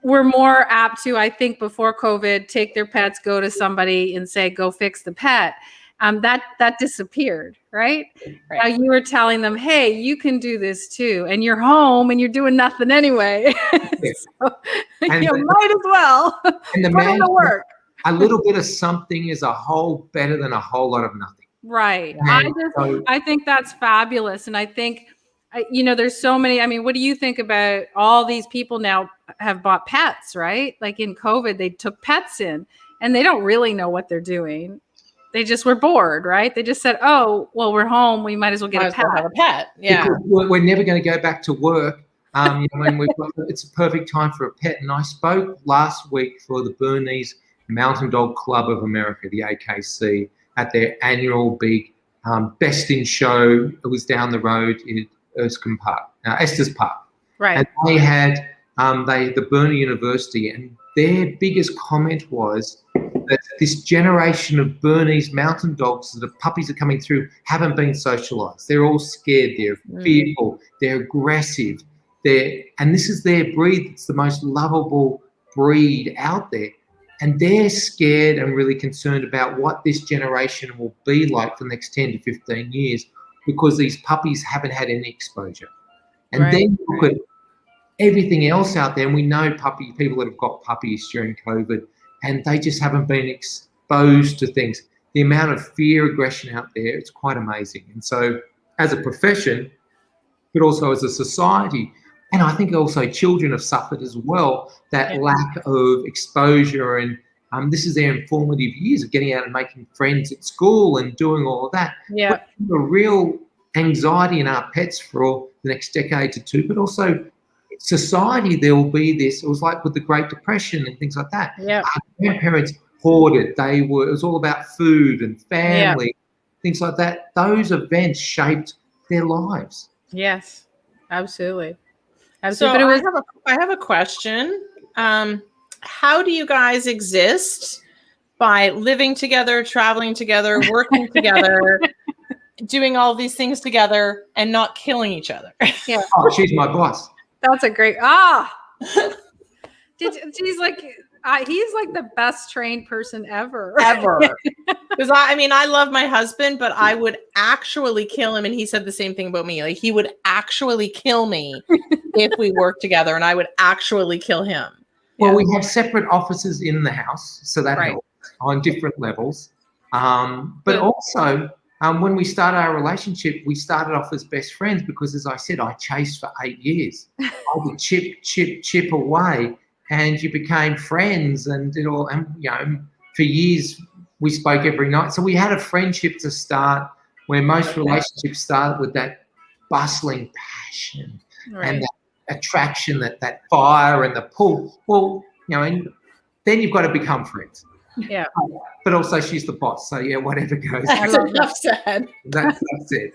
were more apt to, I think, before COVID, take their pets, go to somebody and say, go fix the pet. That disappeared, right? Now you were telling them, hey, you can do this too. And you're home and you're doing nothing anyway. So you might as well and put in the work. A little bit of something is a whole better than a whole lot of nothing. Right. I think that's fabulous. And I think, there's so many. I mean, what do you think about all these people now have bought pets, right? Like in COVID, they took pets in and they don't really know what they're doing. They just were bored, right? They just said, oh, well, we're home. We might as well get a pet. Have a pet. Yeah. Because we're never going to go back to work. It's a perfect time for a pet. And I spoke last week for the Bernese Mountain Dog Club of America, the AKC, at their annual big Best in Show. It was down the road in Erskine Park, Estes Park. Right. And they had the Burnie University, and their biggest comment was that this generation of Bernese mountain dogs, the puppies are coming through, haven't been socialized. They're all scared. They're fearful. They're aggressive. And this is their breed. It's the most lovable breed out there. And they're scared and really concerned about what this generation will be like for the next 10 to 15 years, because these puppies haven't had any exposure. And then you look at everything else out there, and we know people that have got puppies during COVID, and they just haven't been exposed to things. The amount of fear, aggression out there, it's quite amazing. And so as a profession, but also as a society, and I think also children have suffered as well, that lack of exposure. And this is their informative years of getting out and making friends at school and doing all of that. Yeah. A real anxiety in our pets for the next decade to two, but also society, there will be this. It was like with the Great Depression and things like that. Yeah. Our grandparents hoarded. It was all about food and family, things like that. Those events shaped their lives. Yes, absolutely. So I have a question. How do you guys exist by living together, traveling together, working together, doing all these things together, and not killing each other? Yeah. Oh, she's my boss. That's a great he's like the best trained person ever. Because I love my husband, but I would actually kill him. And he said the same thing about me. Like, he would actually kill me if we worked together, and I would actually kill him. Well, we have separate offices in the house, so that helps on different levels. But also, when we started our relationship, we started off as best friends because, as I said, I chased for 8 years. I would chip away, and you became friends, and it all. And for years we spoke every night. So we had a friendship to start, where most relationships start with that bustling passion and that attraction, that fire and the pull. Well, and then you've got to become friends. Yeah. But also she's the boss, so whatever goes. That's enough said. That's it.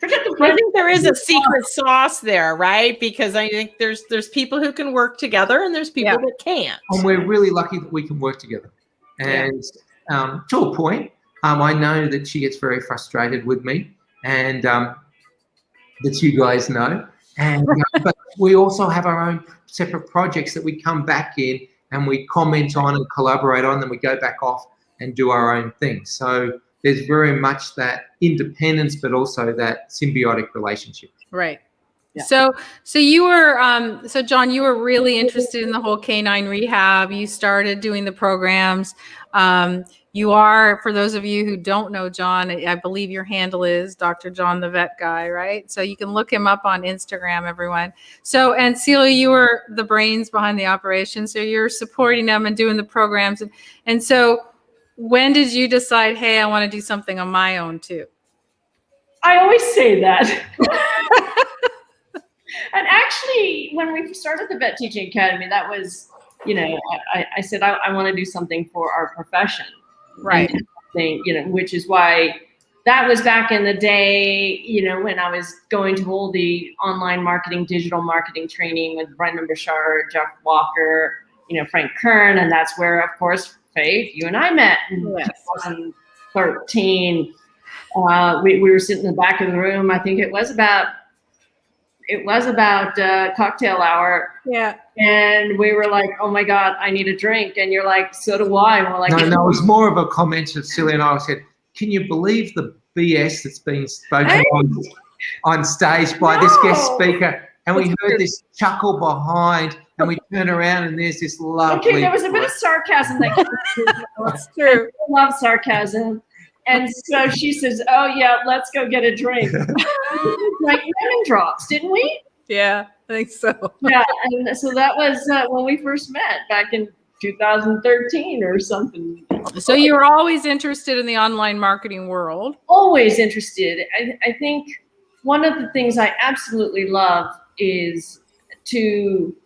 I think there is a secret sauce there, right? Because I think there's people who can work together and there's people that can't. And we're really lucky that we can work together. And to a point, I know that she gets very frustrated with me, and that you guys know. And but we also have our own separate projects that we come back in and we comment on and collaborate on, then we go back off and do our own thing. So there's very much that independence, but also that symbiotic relationship. Right. Yeah. So you were, so John, you were really interested in the whole canine rehab. You started doing the programs. You are, for those of you who don't know John, I believe your handle is Dr. John the Vet Guy, right? So you can look him up on Instagram, everyone. So, and Celia, you were the brains behind the operation. So you're supporting them and doing the programs. And so when did you decide, hey, I want to do something on my own too? I always say that. And actually, when we started the Vet Teaching Academy, that was, I said, I want to do something for our profession. Right. Which is why that was back in the day, when I was going to all the online marketing, digital marketing training with Brendan Bouchard, Jeff Walker, Frank Kern. And that's where, of course, Faye, you and I met in 2013. We were sitting in the back of the room. I think it was about cocktail hour. Yeah. And we were like, oh my God, I need a drink. And you're like, so do I. And we're like, no, it was more of a comment of Celia and I said, can you believe the BS that's being spoken on stage by this guest speaker? And we heard this chuckle behind, and we turn around and there's this lovely. Okay, there was a bit of sarcasm that came through. That's true. I love sarcasm. And so she says, oh, yeah, let's go get a drink. Like lemon drops, didn't we? Yeah, I think so. Yeah, and so that was when we first met back in 2013 or something. So you were always interested in the online marketing world? Always interested. I think one of the things I absolutely love is to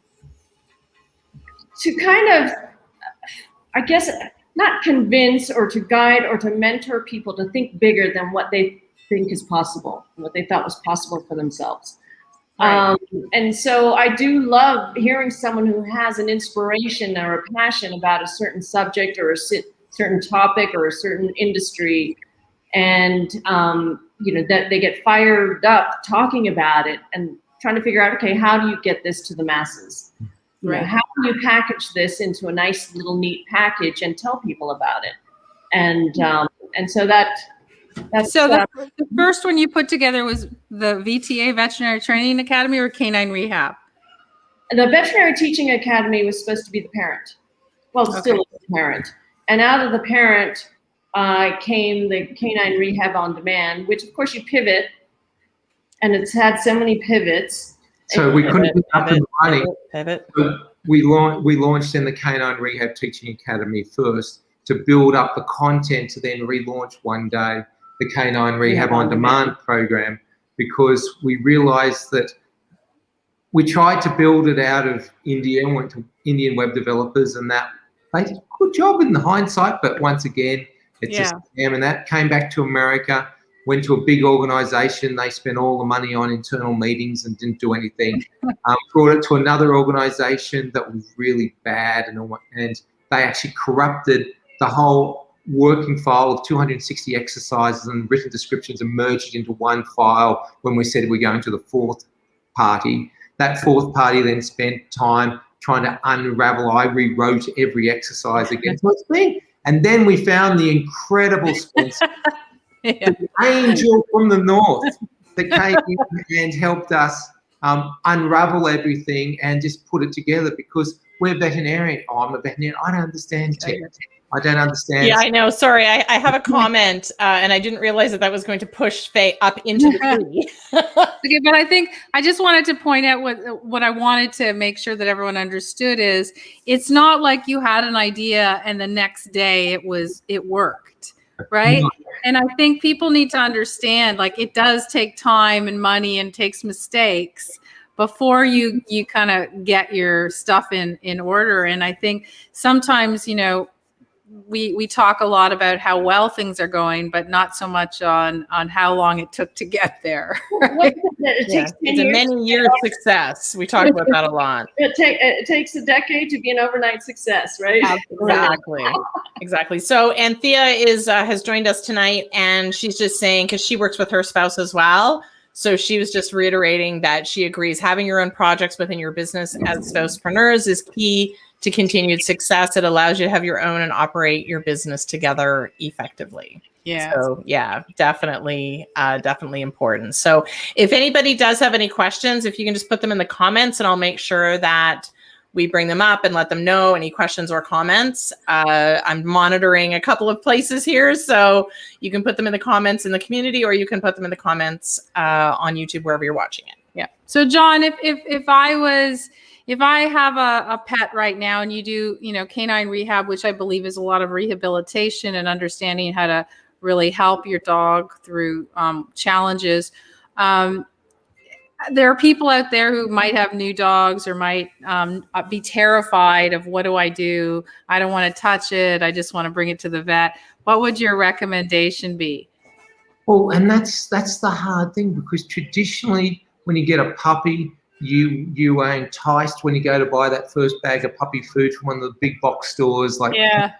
kind of, I guess, not convince or to guide or to mentor people to think bigger than what they think is possible, what they thought was possible for themselves. Right. And so I do love hearing someone who has an inspiration or a passion about a certain subject or a certain topic or a certain industry, and that they get fired up talking about it and trying to figure out, okay, how do you get this to the masses? Right. How can you package this into a nice little neat package and tell people about it? And so that's the first one you put together was the VTA Veterinary Training Academy or Canine Rehab? The Veterinary Teaching Academy was supposed to be the parent. Well, still is the parent. And out of the parent came the Canine Rehab on Demand, which of course you pivot, and it's had so many pivots. So we couldn't get up and running. So we launched in the Canine Rehab Teaching Academy first to build up the content to then relaunch one day the Canine Rehab on Demand program, because we realized that we tried to build it out of India, went to Indian web developers, and that they did a good job in the hindsight, but once again, it's just scam. And that came back to America, went to a big organization. They spent all the money on internal meetings and didn't do anything. Brought it to another organization that was really bad, and they actually corrupted the whole working file of 260 exercises and written descriptions and merged it into one file when we said we're going to the fourth party. That fourth party then spent time trying to unravel. I rewrote every exercise again. And then we found the incredible Spencer, the angel from the north that came in and helped us unravel everything and just put it together, because we're veterinarian. Oh, I'm a veterinarian. I don't understand tech. I don't understand. Yeah, I know. Sorry, I have a comment, and I didn't realize that was going to push Faye up into the tree. Okay, but I think I just wanted to point out what I wanted to make sure that everyone understood is it's not like you had an idea and the next day it worked, right? And I think people need to understand, like, it does take time and money and takes mistakes before you kind of get your stuff in order. And I think sometimes, we talk a lot about how well things are going, but not so much on how long it took to get there. Right? It's a many-year success. We talk about that a lot. It takes a decade to be an overnight success, right? Exactly. So Anthea has joined us tonight, and she's just saying, because she works with her spouse as well, so she was just reiterating that she agrees having your own projects within your business as spousepreneurs is key to continued success. It allows you to have your own and operate your business together effectively. Yeah. So yeah, definitely important. So if anybody does have any questions, if you can just put them in the comments, and I'll make sure that we bring them up and let them know any questions or comments. I'm monitoring a couple of places here, so you can put them in the comments in the community, or you can put them in the comments on YouTube, wherever you're watching it. Yeah. So John, if I have a pet right now, and you do, canine rehab, which I believe is a lot of rehabilitation and understanding how to really help your dog through challenges. There are people out there who might have new dogs, or might be terrified of, what do? I don't want to touch it. I just want to bring it to the vet. What would your recommendation be? Well, and that's the hard thing, because traditionally when you get a puppy, you are enticed when you go to buy that first bag of puppy food from one of the big box stores like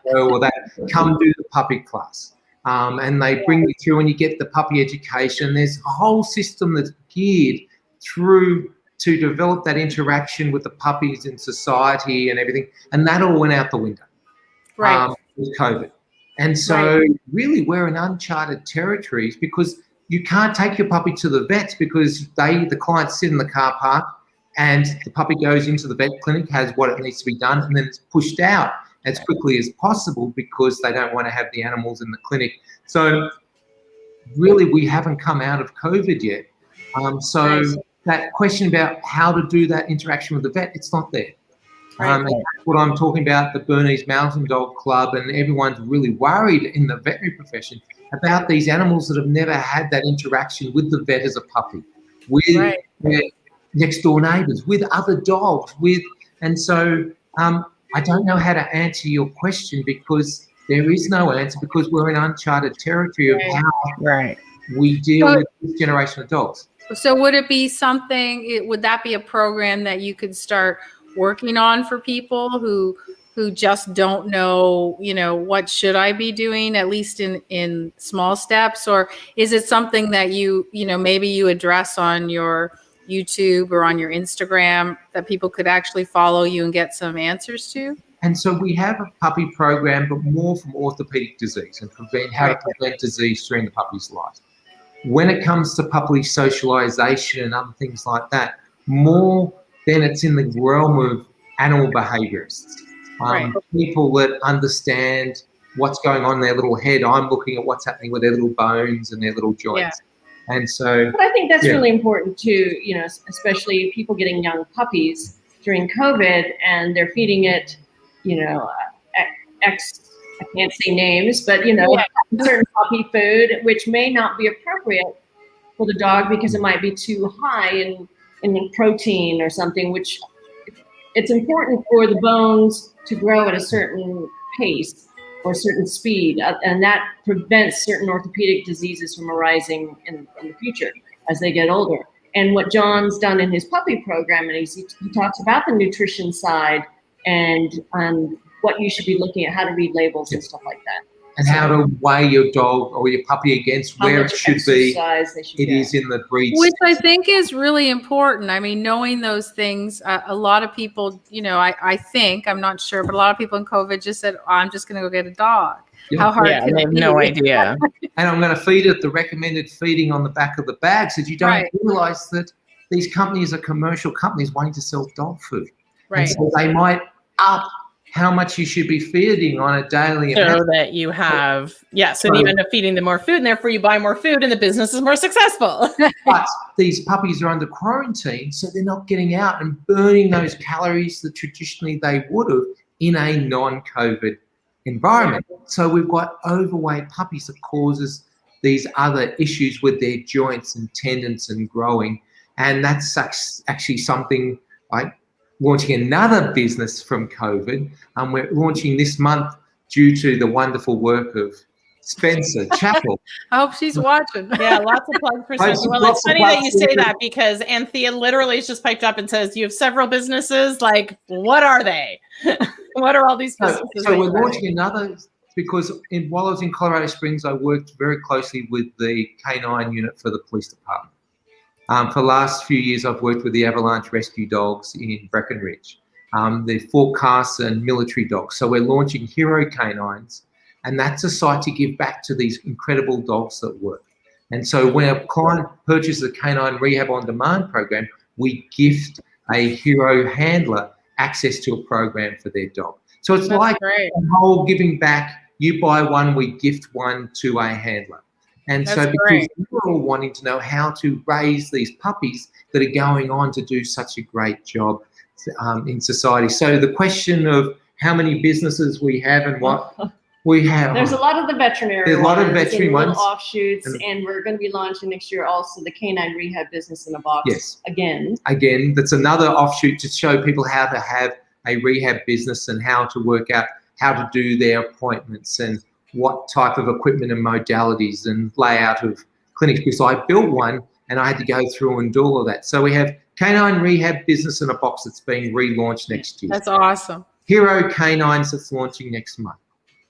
or that, come do the puppy class. And they bring you through, and you get the puppy education. There's a whole system that's geared through to develop that interaction with the puppies in society and everything, and that all went out the window with COVID. And so really we're in uncharted territories, because you can't take your puppy to the vets, because the clients sit in the car park, and the puppy goes into the vet clinic, has what it needs to be done, and then it's pushed out as quickly as possible, because they don't want to have the animals in the clinic. So really we haven't come out of COVID yet. That question about how to do that interaction with the vet, it's not there. And that's what I'm talking about, the Bernese Mountain Dog Club, and everyone's really worried in the veterinary profession about these animals that have never had that interaction with the vet as a puppy, with their next door neighbours, with other dogs, and so I don't know how to answer your question, because there is no answer, because we're in uncharted territory of how we deal with this generation of dogs. So would it be something, would that be a program that you could start working on for people who just don't know, what should I be doing, at least in small steps? Or is it something that maybe you address on your YouTube or on your Instagram, that people could actually follow you and get some answers to? And so we have a puppy program, but more from orthopedic disease and how to prevent disease during the puppy's life. When it comes to puppy socialization and other things like that, more then it's in the realm of animal behaviorists. People that understand what's going on in their little head. I'm looking at what's happening with their little bones and their little joints. And so, but I think that's really important too, especially people getting young puppies during COVID, and they're feeding it, I can't say names, but certain puppy food, which may not be appropriate for the dog because it might be too high in protein or something, which it's important for the bones to grow at a certain pace or a certain speed, and that prevents certain orthopedic diseases from arising in the future as they get older. And what John's done in his puppy program, and he talks about the nutrition side and what you should be looking at, how to read labels and stuff like that. And how to weigh your dog or your puppy against where it should be. It is in the breed. Which I think is really important. I mean, knowing those things, a lot of people, I think, I'm not sure, but a lot of people in COVID just said, I'm just going to go get a dog. How hard can they have no idea. And I'm going to feed it the recommended feeding on the back of the bag, so you don't realize that these companies are commercial companies wanting to sell dog food. And so they might up how much you should be feeding on a daily amount. So that you have, so you end up feeding them more food, and therefore you buy more food and the business is more successful. But these puppies are under quarantine, so they're not getting out and burning those calories that traditionally they would have in a non-COVID environment. So we've got overweight puppies that causes these other issues with their joints and tendons and growing. And that's actually something like launching another business from COVID. We're launching this month due to the wonderful work of Spencer Chappell. I hope she's watching. Yeah, lots of plugs for Spencer. Well, it's funny that you say that because Anthea literally has just piped up and says, you have several businesses. Like, what are they? What are all these businesses? So we're launching another, because while I was in Colorado Springs, I worked very closely with the K9 unit for the police department. For the last few years, I've worked with the Avalanche Rescue Dogs in Breckenridge, the Fort Carson military dogs. So we're launching Hero Canines, and that's a site to give back to these incredible dogs that work. And so when a client purchases a Canine Rehab On Demand program, we gift a Hero handler access to a program for their dog. So it's like a whole giving back. You buy one, we gift one to a handler. And so because we're all wanting to know how to raise these puppies that are going on to do such a great job in society. So the question of how many businesses we have and what we have. There's a lot of the veterinary There's a lot of veterinary ones. Offshoots, and we're going to be launching next year also the canine rehab business in a box. Yes. Again, that's another offshoot to show people how to have a rehab business and how to work out how to do their appointments and what type of equipment and modalities and layout of clinics, because I built one and I had to go through and do all of that. So we have Canine Rehab Business in a Box that's being relaunched next year. That's awesome. Hero Canines that's launching next month.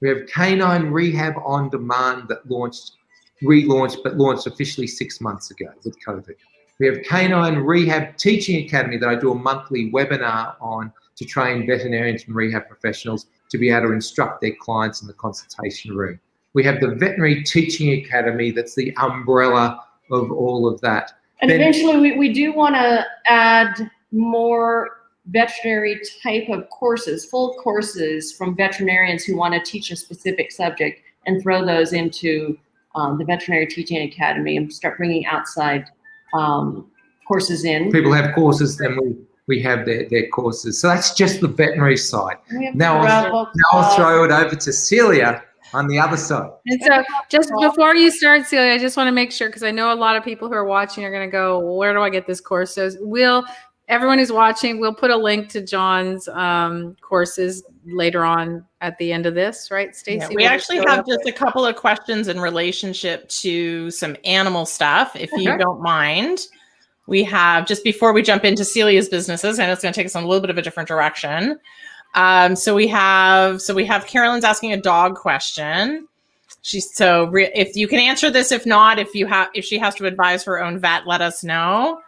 We have Canine Rehab On Demand that relaunched, but launched officially 6 months ago with COVID. We have Canine Rehab Teaching Academy that I do a monthly webinar on to train veterinarians and rehab professionals to be able to instruct their clients in the consultation room. We have the Veterinary Teaching Academy that's the umbrella of all of that. And then, eventually we do want to add more veterinary type of courses, full courses from veterinarians who want to teach a specific subject and throw those into the Veterinary Teaching Academy and start bringing outside courses in. People have courses, then we have their courses. So that's just the veterinary side. Now I'll throw it over to Celia on the other side. And so just before you start, Celia, I just want to make sure, because I know a lot of people who are watching are going to go, well, where do I get this course? So everyone who's watching, we'll put a link to John's courses later on at the end of this, right, Stacy? Yeah, we actually have just a couple of questions in relationship to some animal stuff, if you don't mind. We have, just before we jump into Celia's businesses, I know it's going to take us in a little bit of a different direction. So we have Carolyn's asking a dog question. If you can answer this, if not, if she has to advise her own vet, let us know.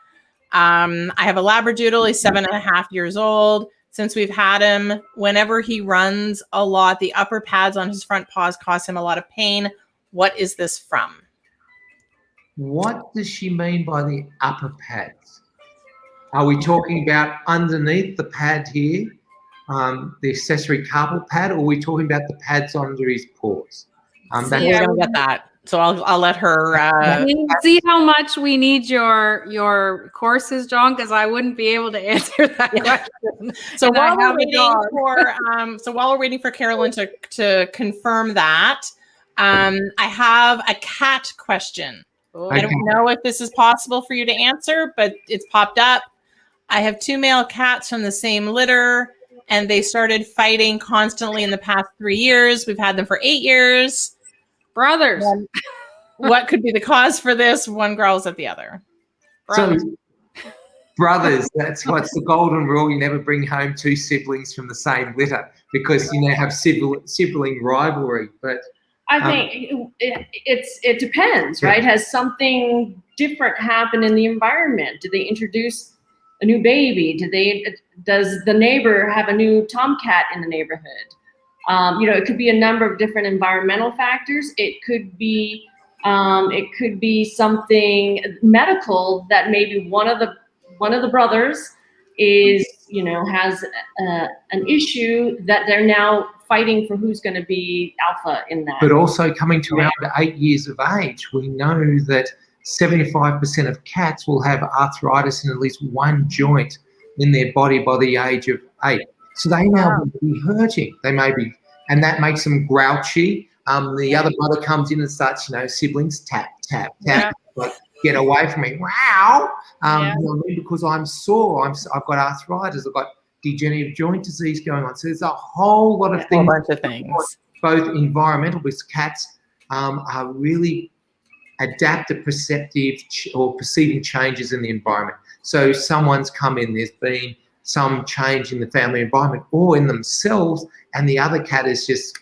I have a Labradoodle. He's 7.5 years old. Since we've had him, whenever he runs a lot, the upper pads on his front paws cause him a lot of pain. What is this from? What does she mean by the upper pads? Are we talking about underneath the pad here, the accessory carpal pad, or are we talking about the pads under his paws? We're gonna get that. So I'll let her. See how much we need your courses, John, because I wouldn't be able to answer that question. So while we're waiting for Carolyn to confirm that, I have a cat question. I don't know if this is possible for you to answer, but it's popped up. I have 2 male cats from the same litter, and they started fighting constantly in the past 3 years. We've had them for 8 years. Brothers. What could be the cause for this? One growls at the other. Brothers, that's what's the golden rule. You never bring home 2 siblings from the same litter because you have sibling rivalry. But I think it depends, right? Has something different happened in the environment? Did they introduce a new baby? Does the neighbor have a new tomcat in the neighborhood? It could be a number of different environmental factors. It could be something medical that maybe one of the brothers is has an issue that they're now fighting for who's going to be alpha in that. But also coming to around 8 years of age, we know that 75% of cats will have arthritis in at least one joint in their body by the age of 8. So they now may be hurting. They may be, and that makes them grouchy. The other brother comes in and starts, siblings tap, tap, tap, like get away from me. Wow. Because I'm sore. I've got arthritis. I've got degenerative joint disease going on. So there's a whole lot of things. A bunch of things. both environmental, because cats are really adaptive, perceptive, or perceiving changes in the environment. So someone's come in, there's been some change in the family environment or in themselves, and the other cat is just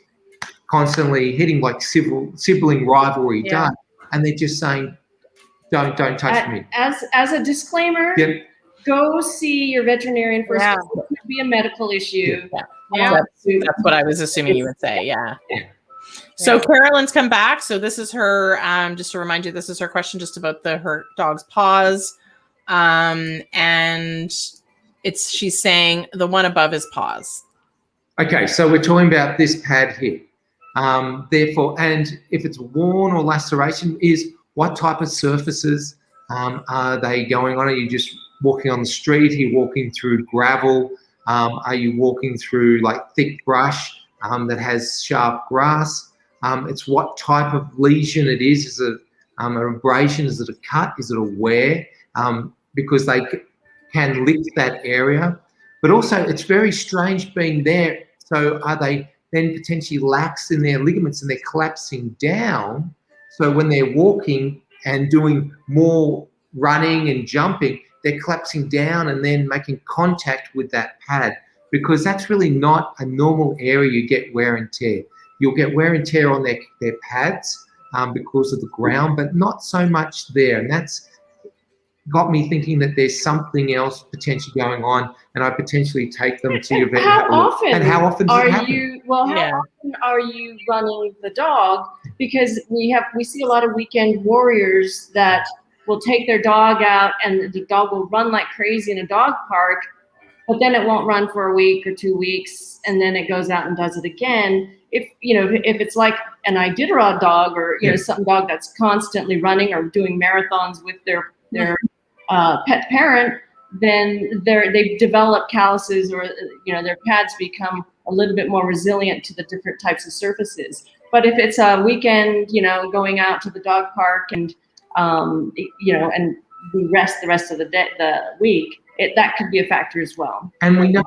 constantly hitting like sibling rivalry, and they're just saying, don't touch me. As a disclaimer, go see your veterinarian first. Yeah. It could be a medical issue. That's what I was assuming you would say. Yeah. So Carolyn's come back. So this is her, just to remind you, this is her question just about her dog's paws. And she's saying the one above is paws. Okay, so we're talking about this pad here. Therefore, and if it's worn or laceration, is what type of surfaces are they going on? Are you just walking on the street? Are you walking through gravel? Are you walking through like thick brush that has sharp grass? It's what type of lesion it is. Is it an abrasion? Is it a cut? Is it a wear? Because they can lick that area. But also, it's very strange being there. So are they then potentially lax in their ligaments and they're collapsing down? So when they're walking and doing more running and jumping, they're collapsing down and then making contact with that pad, because that's really not a normal area you get wear and tear. You'll get wear and tear on their pads because of the ground, but not so much there. And that's got me thinking that there's something else potentially going on, and I potentially take them to your vet. How often does it happen? How often are you running the dog? Because we see a lot of weekend warriors that will take their dog out and the dog will run like crazy in a dog park, but then it won't run for a week or 2 weeks, and then it goes out and does it again. If it's like an Iditarod dog or some dog that's constantly running or doing marathons with their pet parent, then they've developed calluses, or their pads become a little bit more resilient to the different types of surfaces. But if it's a weekend, going out to the dog park and and we rest the rest of the week, that could be a factor as well. And we know.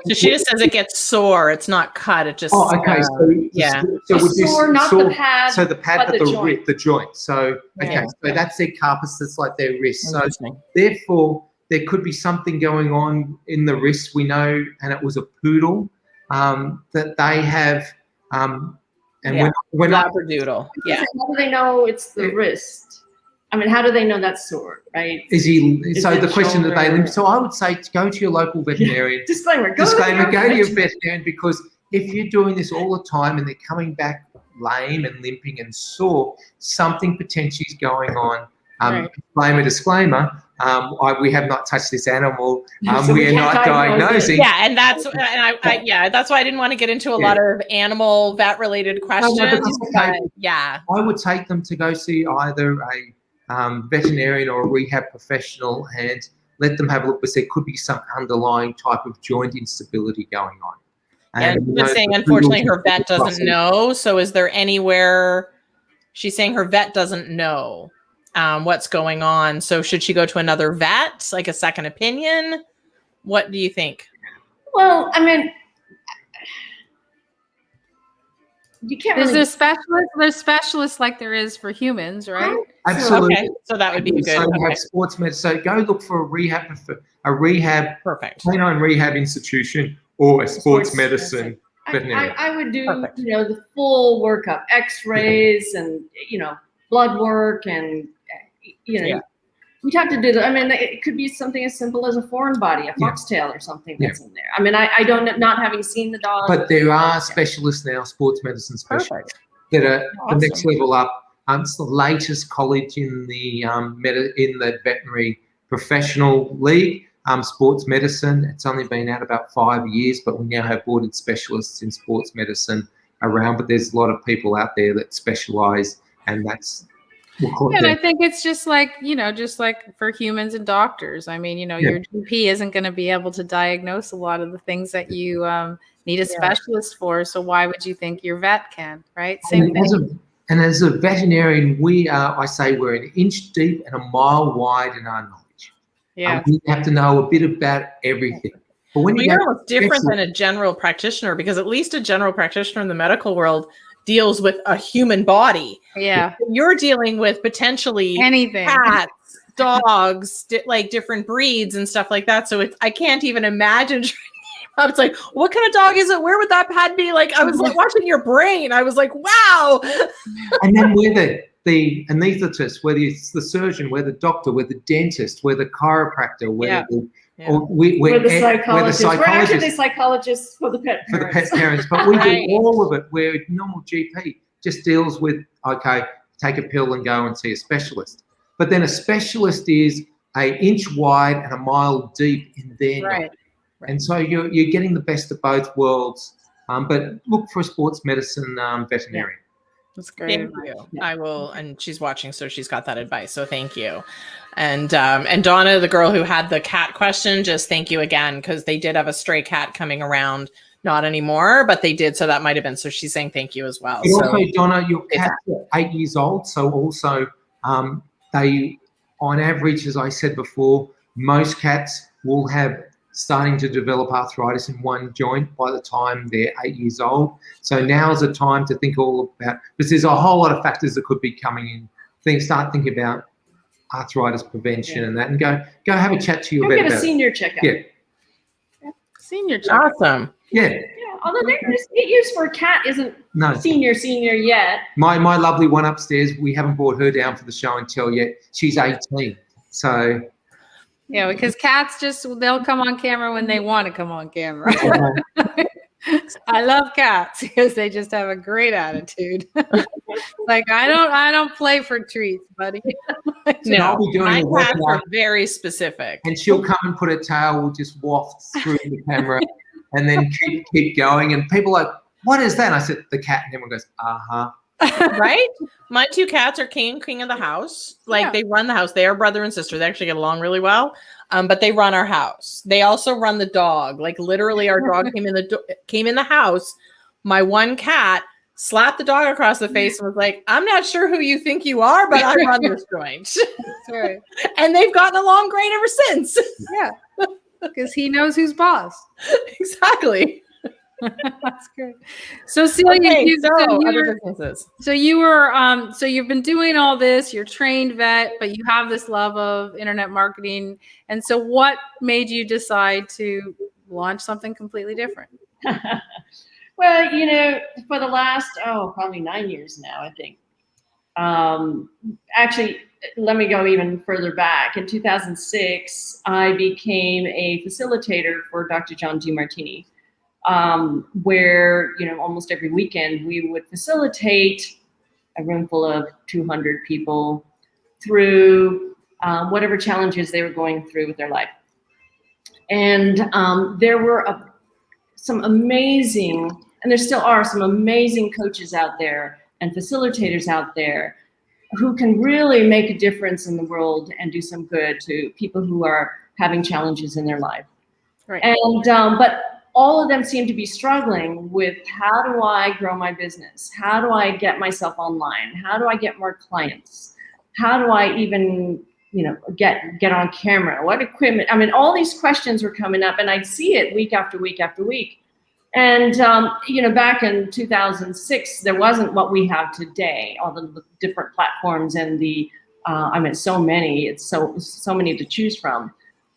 So she just says it gets sore. It's not cut. It just. Oh, okay. So sore, not the pad. So the pad, but the joint. So Yeah. So that's their carpus. That's like their wrist. So therefore, there could be something going on in the wrist. We know, and it was a poodle that they have. When Labradoodle. Yeah. How do they know it's the wrist? I mean, how do they know that's sore, right? The question that they limp. So I would say to go to your local veterinarian. Disclaimer, go to your veterinarian, because if you're doing this all the time and they're coming back lame and limping and sore, something potentially is going on. Disclaimer. We have not touched this animal. So we are not diagnosing. Yeah, and that's that's why I didn't want to get into a lot of animal vet related questions. I would take them to go see either a veterinarian or a rehab professional and let them have a look, because there could be some underlying type of joint instability going on. And she was saying, unfortunately, her vet doesn't know. So is there anywhere? She's saying her vet doesn't know what's going on. So should she go to another vet, like a second opinion? What do you think? Well, I mean, you can't. There's specialists like there is for humans, right? Absolutely. Okay. So that would be good. So we have sports med. So go look for a rehab, perfect canine rehab institution or a sports medicine veterinarian. I would do the full workup, X-rays and blood work, and we'd have to do that. I mean, it could be something as simple as a foreign body, a foxtail or something that's in there. I mean, I don't, not having seen the dog. But there are specialists now, sports medicine specialists, that are the next level up. It's the latest college in the veterinary professional league, sports medicine. It's only been out about 5 years, but we now have boarded specialists in sports medicine around. But there's a lot of people out there that specialize, and that's. And I think it's just like for humans and doctors. I mean, your GP isn't going to be able to diagnose a lot of the things that you need a specialist for. So why would you think your vet can, right? Same thing. And as a veterinarian, I say we're an inch deep and a mile wide in our knowledge. Yeah. We have to know a bit about everything. But when you're almost different than a general practitioner, because at least a general practitioner in the medical world deals with a human body. Yeah. You're dealing with potentially anything, cats, dogs, like different breeds and stuff like that. So I can't even imagine. I was like, what kind of dog is it? Where would that pad be? Like, I was like watching your brain. I was like, wow. And then whether the anaesthetist, whether it's the surgeon, whether the doctor, whether the dentist, whether the chiropractor, whether we're the psychologists. We're actually the psychologists for the pet parents. For the pet parents, but we do all of it. Where a normal GP just deals with, okay, take a pill and go and see a specialist. But then a specialist is an inch wide and a mile deep in their knowledge. And so you're getting the best of both worlds. But look for a sports medicine veterinarian. That's great. Thank you. Yeah. I will, and she's watching, so she's got that advice. So thank you. And Donna, the girl who had the cat question, just thank you again, because they did have a stray cat coming around. Not anymore, but they did. So that might have been. So she's saying thank you as well. And also, Donna, your cat's 8 years old. So also, they, on average, as I said before, most cats will have starting to develop arthritis in one joint by the time they're 8 years old. So now's the time to think all about, because there's a whole lot of factors that could be coming in. Start thinking about arthritis prevention and that, and go have a chat to your vet. Get a senior checkup. Yeah. Senior checkup. Awesome. Yeah. Although get used for a cat isn't senior yet. My lovely one upstairs, we haven't brought her down for the show and tell yet. She's 18. So yeah, because cats they'll come on camera when they want to come on camera. I love cats because they just have a great attitude. Like I don't play for treats, buddy. No, I'll be doing my cats are very specific. And she'll come and put her tail, will just waft through the camera and then keep going. And people are like, what is that? And I said, the cat. And everyone goes, uh-huh. Right? My two cats are king of the house. Like they run the house. They are brother and sister. They actually get along really well. But they run our house. They also run the dog. Like literally, our dog came in the house. My one cat slapped the dog across the face and was like, "I'm not sure who you think you are, but I run this joint." That's right. And they've gotten along great ever since. Yeah, because he knows who's boss. Exactly. That's great. So Celia, so you've been doing all this, you're trained vet, but you have this love of internet marketing. And so what made you decide to launch something completely different? Well, for the last, probably 9 years now, I think. Actually, let me go even further back. In 2006, I became a facilitator for Dr. John Demartini. Where, almost every weekend we would facilitate a room full of 200 people through whatever challenges they were going through with their life. And there were some amazing, and there still are some amazing coaches out there and facilitators out there who can really make a difference in the world and do some good to people who are having challenges in their life. Right. And, but all of them seem to be struggling with, how do I grow my business? How do I get myself online? How do I get more clients? How do I even, get on camera? What equipment? I mean, all these questions were coming up, and I'd see it week after week after week. And, back in 2006, there wasn't what we have today, all the different platforms and so many, it's so many to choose from.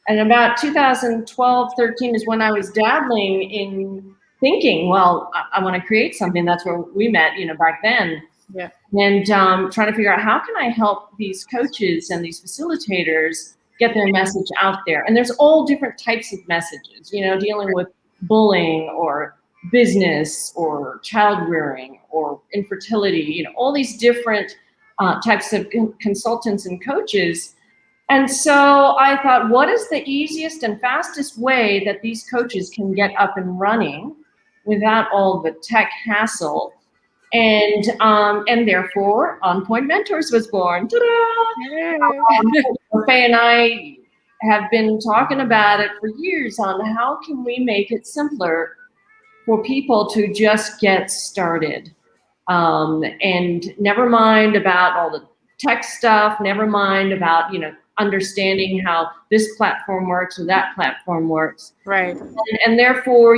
And about 2012, 13 is when I was dabbling in thinking, well, I want to create something. That's where we met, back then. Yeah. And trying to figure out, how can I help these coaches and these facilitators get their message out there? And there's all different types of messages, dealing with bullying or business or child rearing or infertility, all these different types of consultants and coaches. And so I thought, what is the easiest and fastest way that these coaches can get up and running without all the tech hassle? And therefore, On Point Mentors was born. Ta-da! Fay and I have been talking about it for years on how can we make it simpler for people to just get started. And never mind about all the tech stuff, never mind about, understanding how this platform works or that platform works. Right. And therefore,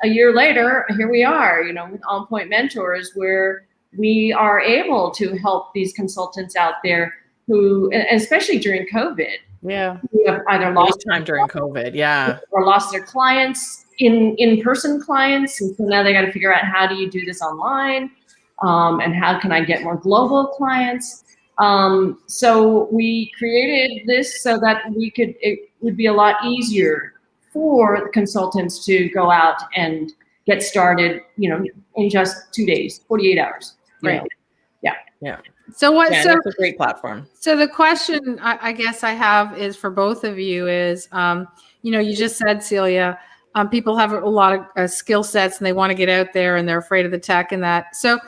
a year later, here we are, you know, with On Point Mentors, where we are able to help these consultants out there who, especially during COVID, who have either lost time during COVID, or lost their clients, in-person clients, and so now they got to figure out, how do you do this online, and how can I get more global clients? So we created this so that it would be a lot easier for the consultants to go out and get started, you know, in just 2 days, 48 hours. Right. Know? Yeah. So what? Yeah, so that's a great platform. So the question I guess I have is for both of you is, you know, you just said, Celia, people have a lot of skill sets and they want to get out there and they're afraid of the tech and that. So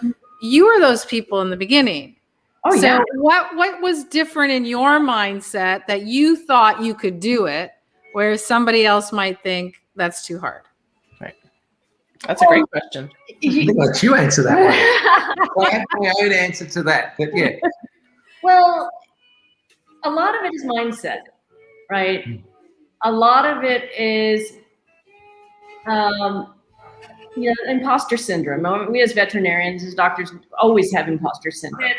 you were those people in the beginning. Oh, so yeah. what was different in your mindset that you thought you could do it, whereas somebody else might think that's too hard? Right. That's a great question. I think I'll let you answer that one. I have my own answer to that, but yeah. Well, a lot of it is mindset, right? A lot of it is, you know, imposter syndrome. We as veterinarians, as doctors, always have imposter syndrome.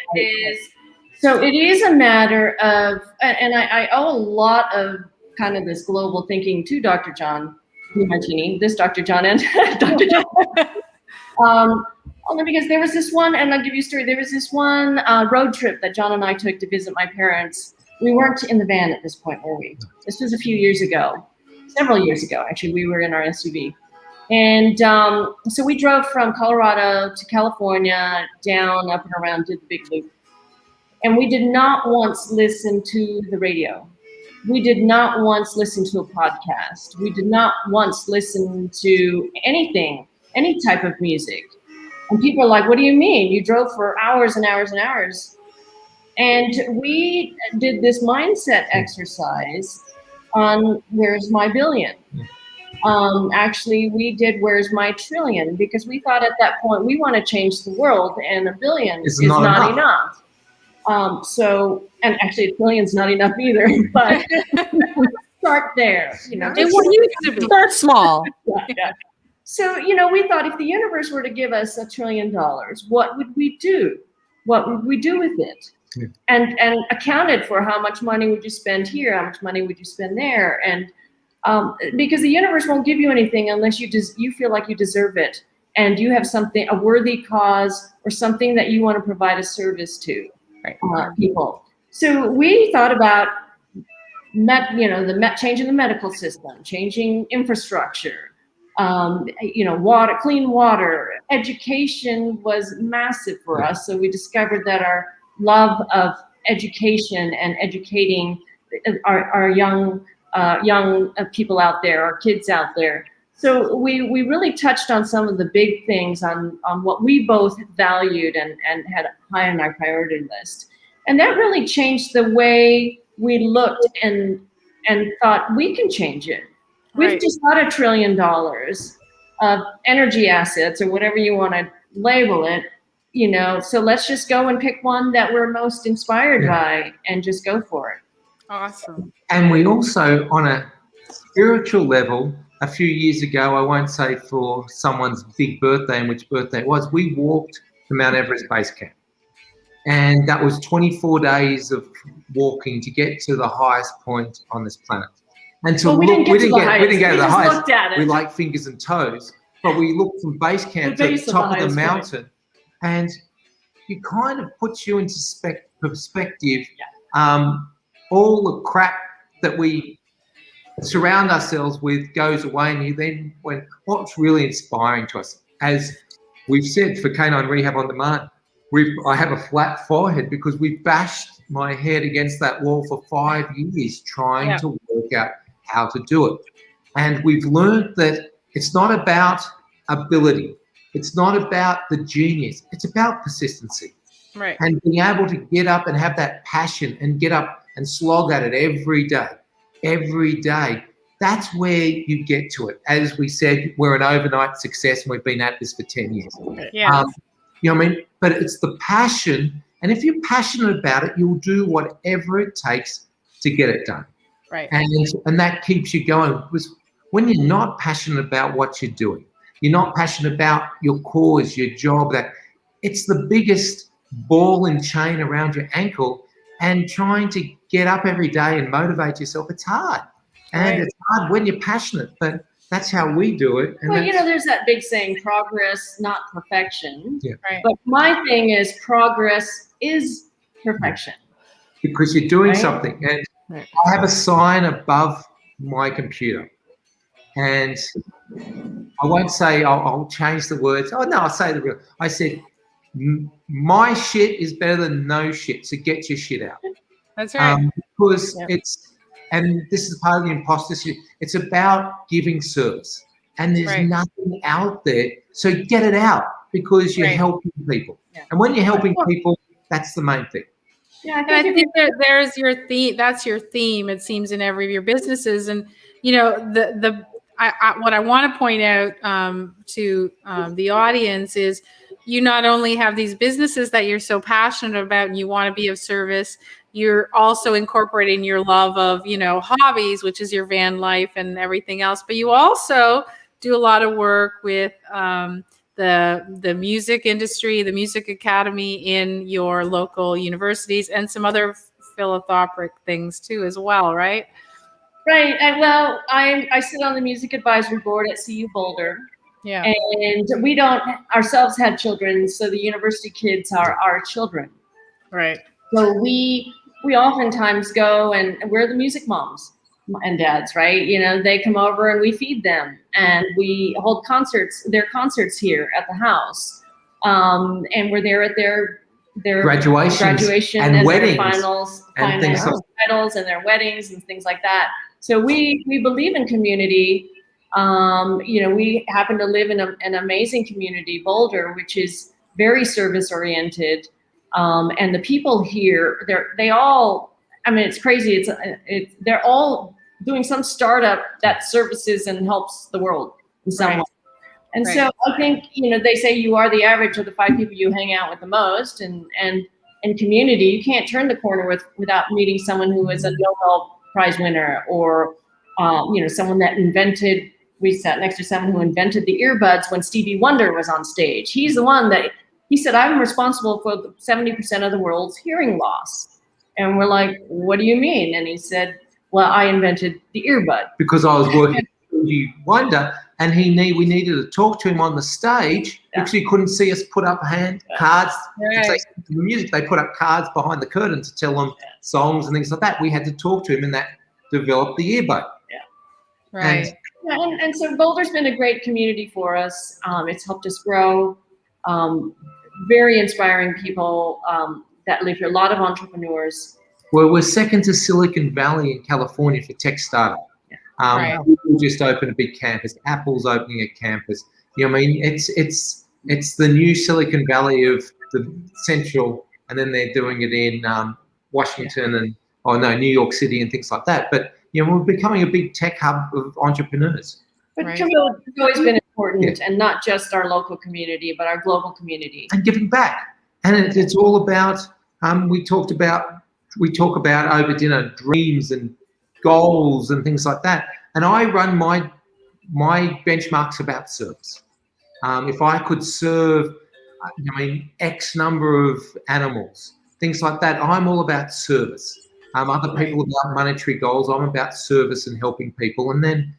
So it is a matter of, and I owe a lot of kind of this global thinking to Dr. John Martini, this Dr. John and Dr. John. Only because there was this one, and I'll give you a story. There was this one road trip that John and I took to visit my parents. We weren't in the van at this point, were we? This was a few years ago, several years ago, actually. We were in our SUV. And so we drove from Colorado to California, down, up and around, did the big loop. And we did not once listen to the radio. We did not once listen to a podcast. We did not once listen to anything, any type of music. And people are like, what do you mean? You drove for hours and hours and hours. And we did this mindset exercise on Where's My Billion? Actually, we did Where's My Trillion? Because we thought at that point, we want to change the world, and $1 billion is not enough. And actually, $1 billion's not enough either, but start there. You know, it used to be. Start small. Yeah. So, you know, we thought if the universe were to give us $1 trillion, what would we do? What would we do with it? Yeah. And accounted for how much money would you spend here, how much money would you spend there, and because the universe won't give you anything unless you feel like you deserve it, and you have something, a worthy cause, or something that you want to provide a service to people. So we thought about changing the medical system, changing infrastructure. Water, clean water, education was massive for us. So we discovered that our love of education and educating our young people out there, our kids out there. So we really touched on some of the big things on what we both valued and had high on our priority list. And that really changed the way we looked and thought we can change it. We've just got $1 trillion of energy assets, or whatever you want to label it, you know, so let's just go and pick one that we're most inspired by and just go for it. Awesome. And we also, on a spiritual level, a few years ago, I won't say for someone's big birthday and which birthday it was, we walked to Mount Everest Base Camp. And that was 24 days of walking to get to the highest point on this planet. And to we didn't go to the highest. Looked at it. We like fingers and toes, but we looked from base camp to the top of the mountain, and it kind of puts you into perspective. All the crap that we surround ourselves with goes away, and you then went, what's really inspiring to us? As we've said for Canine Rehab on Demand, I have a flat forehead because we bashed my head against that wall for 5 years trying to work out how to do it. And we've learned that it's not about ability. It's not about the genius. It's about persistency. Right. And being able to get up and have that passion and get up and slog at it every day. Every day. That's where you get to it. As we said, we're an overnight success and we've been at this for 10 years. Yeah. You know what I mean? But it's the passion. And if you're passionate about it, you'll do whatever it takes to get it done. Right. And that keeps you going. Because when you're not passionate about what you're doing, you're not passionate about your cause, your job, that it's the biggest ball and chain around your ankle, and trying to get up every day and motivate yourself, it's hard. And it's hard when you're passionate, but that's how we do it. And well, there's that big saying, progress, not perfection. Yeah. Right. But my thing is progress is perfection. Because you're doing something. And I have a sign above my computer. And I won't say, I'll change the words. Oh, no, I'll say the real. I said, my shit is better than no shit, so get your shit out. That's right. Because it's, and this is part of the imposter syndrome, it's about giving service. And there's nothing out there, so get it out, because you're helping people. Yeah. And when you're helping people, that's the main thing. Yeah, I think there's your theme. That's your theme, it seems, in every of your businesses. And what I want to point out to the audience is, you not only have these businesses that you're so passionate about and you want to be of service, you're also incorporating your love of, hobbies, which is your van life and everything else. But you also do a lot of work with the music industry, the music academy in your local universities, and some other philanthropic things too as well, right? Right. Well, I sit on the music advisory board at CU Boulder. Yeah. And we don't ourselves have children, so the university kids are our children. Right. So we oftentimes go, and we're the music moms and dads, right? They come over and we feed them, and we hold their concerts here at the house. And we're there at their graduation and weddings, their finals and things like titles and their weddings and things like that. So we believe in community. We happen to live in an amazing community, Boulder, which is very service oriented. And the people here, it's crazy. They're all doing some startup that services and helps the world in some way. And so I think, they say you are the average of the 5 people you hang out with the most, and community, you can't turn the corner without meeting someone who is a Nobel Prize winner, or, someone that we sat next to someone who invented the earbuds when Stevie Wonder was on stage. He's the one that, he said, I'm responsible for 70% of the world's hearing loss. And we're like, what do you mean? And he said, well, I invented the earbud. Because I was working at Stevie Wonder, and we needed to talk to him on the stage, because he couldn't see us put up cards. The music, they put up cards behind the curtain to tell them songs and things like that. We had to talk to him, and that developed the earbud. Yeah. Right. And so Boulder's been a great community for us. It's helped us grow. Very inspiring people that live here, a lot of entrepreneurs. Well, we're second to Silicon Valley in California for tech startup. Google just opened a big campus. Apple's opening a campus. It's the new Silicon Valley of the Central, and then they're doing it in Washington and New York City and things like that. But we're becoming a big tech hub of entrepreneurs. But community has always been important, and not just our local community, but our global community. And giving back. And it's all about, we talk about over dinner dreams and goals and things like that. And I run my benchmarks about service. If I could serve, X number of animals, things like that, I'm all about service. Other people about monetary goals. I'm about service and helping people. And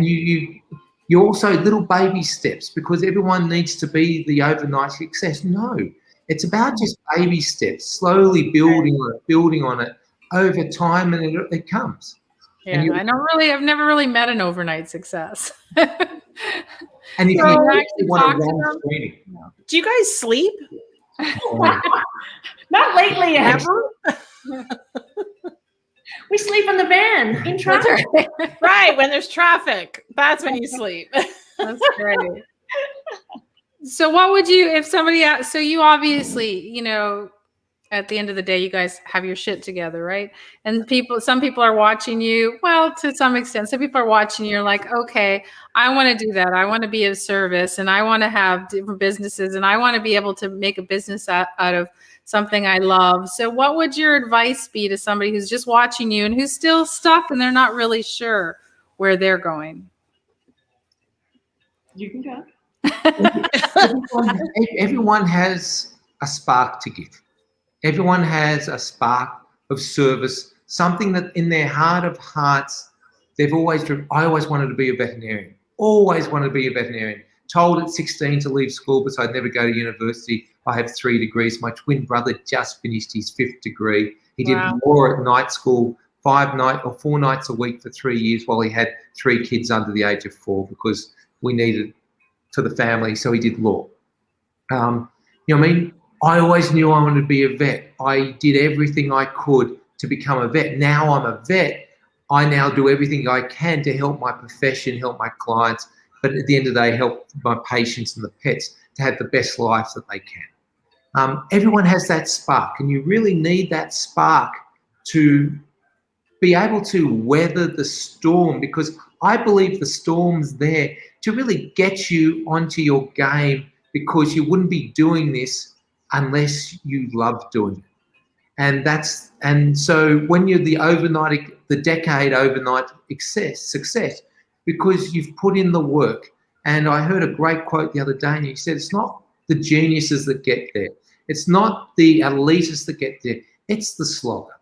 you also little baby steps, because everyone needs to be the overnight success. No, it's about just baby steps, slowly building on it over time, and it comes. Yeah, I've never really met an overnight success. And if you actually want to run training, do you guys sleep? Not lately, ever. We sleep in the van in traffic. Right, when there's traffic, that's when you sleep. That's great. So what would you, if somebody, so you obviously, at the end of the day, you guys have your shit together, right? And some people are watching you. Well, to some extent, some people are watching you. You're like, okay, I want to do that. I want to be of service, and I want to have different businesses, and I want to be able to make a business out of something I love. So what would your advice be to somebody who's just watching you and who's still stuck and they're not really sure where they're going? You can go. Everyone has a spark to give. Everyone has a spark of service, something that in their heart of hearts, I always wanted to be a veterinarian. Always wanted to be a veterinarian. Told at 16 to leave school because I'd never go to university. I have 3 degrees. My twin brother just finished his 5th degree. He did more at night school, 4 nights a week for 3 years while he had 3 kids under the age of 4 because we needed for the family. So he did law. You know what I mean? I always knew I wanted to be a vet. I did everything I could to become a vet. Now I'm a vet. I now do everything I can to help my profession, help my clients, but at the end of the day, help my patients and the pets to have the best lives that they can. Everyone has that spark, and you really need that spark to be able to weather the storm, because I believe the storm's there to really get you onto your game, because you wouldn't be doing this unless you love doing it. And so when you're the decade overnight success, because you've put in the work. And I heard a great quote the other day, and he said, it's not the geniuses that get there. It's not the elitists that get there. It's the slogger.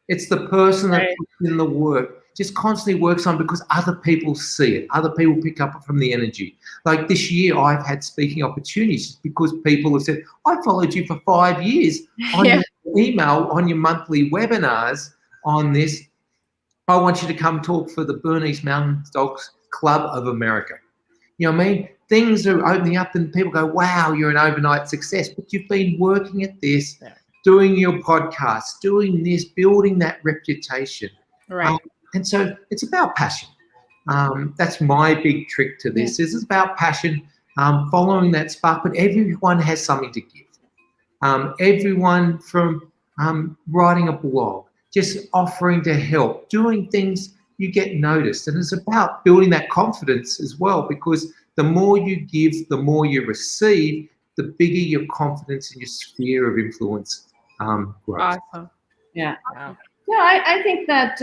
It's the person that puts in the work, just constantly works on because other people see it. Other people pick up from the energy. Like this year, I've had speaking opportunities because people have said, I followed you for 5 years on your email, on your monthly webinars on this. I want you to come talk for the Bernese Mountain Dogs Club of America. You know what I mean? Things are opening up and people go, wow, you're an overnight success. But you've been working at this, doing your podcast, doing this, building that reputation. Right. And so it's about passion. That's my big trick to this. Is it's about passion, following that spark. But everyone has something to give. Everyone from writing a blog, just offering to help, doing things, you get noticed. And it's about building that confidence as well, because the more you give, the more you receive, the bigger your confidence and your sphere of influence grows. Awesome. Yeah. Wow. Yeah, I think that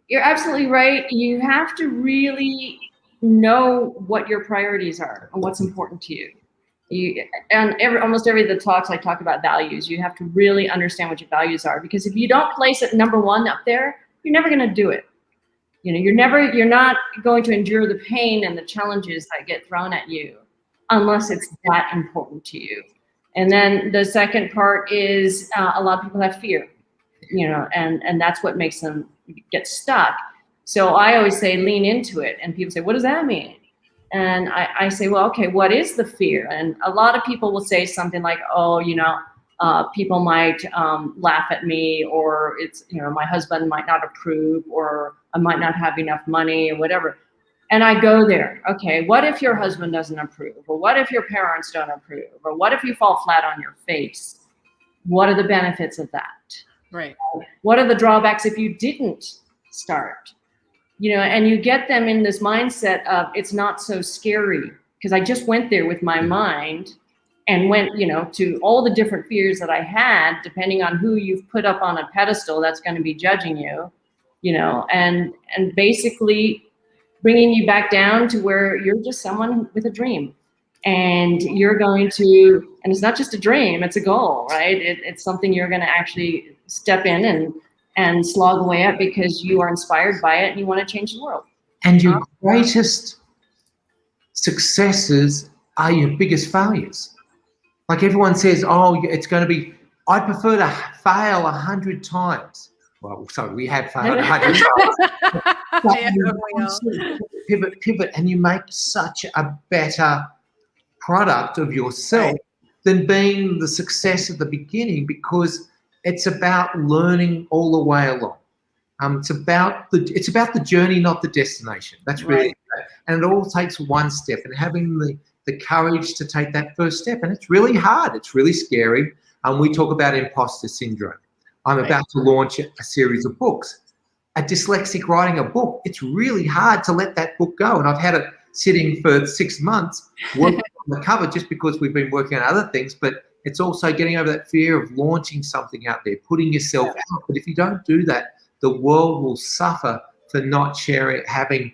you're absolutely right. You have to really know what your priorities are and what's important to you. Almost every of the talks I talk about values. You have to really understand what your values are, because if you don't place it number 1 up there, you're never going to do it. You know, you're not going to endure the pain and the challenges that get thrown at you unless it's that important to you. And then the second part is a lot of people have fear, you know, and that's what makes them get stuck. So I always say lean into it, and people say, what does that mean? And I say, well, okay, what is the fear? And a lot of people will say something like, oh, you know, people might laugh at me, or it's, you know, my husband might not approve, or I might not have enough money, or whatever. And I go there, okay, what if your husband doesn't approve? Or what if your parents don't approve? Or what if you fall flat on your face? What are the benefits of that? Right. What are the drawbacks if you didn't start? You know, and you get them in this mindset of it's not so scary, because I just went there with my mind and went, you know, to all the different fears that I had, depending on who you've put up on a pedestal that's going to be judging you, you know, and basically bringing you back down to where you're just someone with a dream, and you're going to, and it's not just a dream, it's a goal, right? It's something you're going to actually step in and slog away at, because you are inspired by it and you want to change the world. And your greatest successes are your biggest failures. Like everyone says, oh, it's going to be, I prefer to fail 100 times. Well, sorry, we have failed 100 times. Pivot, and you make such a better product of yourself than being the success at the beginning, because it's about learning all the way along. It's about the journey, not the destination. That's really, and it all takes one step, and having the courage to take that first step. And it's really hard. It's really scary. We talk about imposter syndrome. I'm about to launch a series of books. A dyslexic writing a book, it's really hard to let that book go. And I've had it sitting for 6 months working on the cover, just because we've been working on other things. But it's also getting over that fear of launching something out there, putting yourself out. But if you don't do that, the world will suffer for not having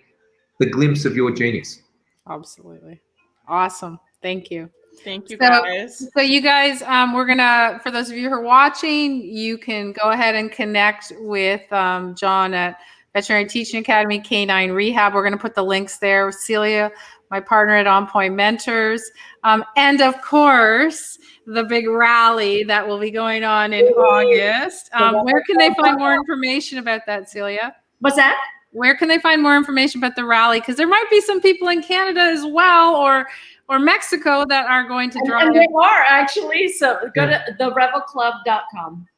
the glimpse of your genius. Absolutely. Awesome. Thank you. Thank you, guys. So you guys, we're gonna, for those of you who are watching, you can go ahead and connect with John at Veterinary Teaching Academy, Canine Rehab. We're gonna put the links there. Celia, my partner at On Point Mentors, and of course the big rally that will be going on in August. Where can they find more information about that, Celia? What's that? Where can they find more information about the rally? Because there might be some people in Canada as well, or Mexico that are going to drive. And they are actually. So go to therevelclub.com.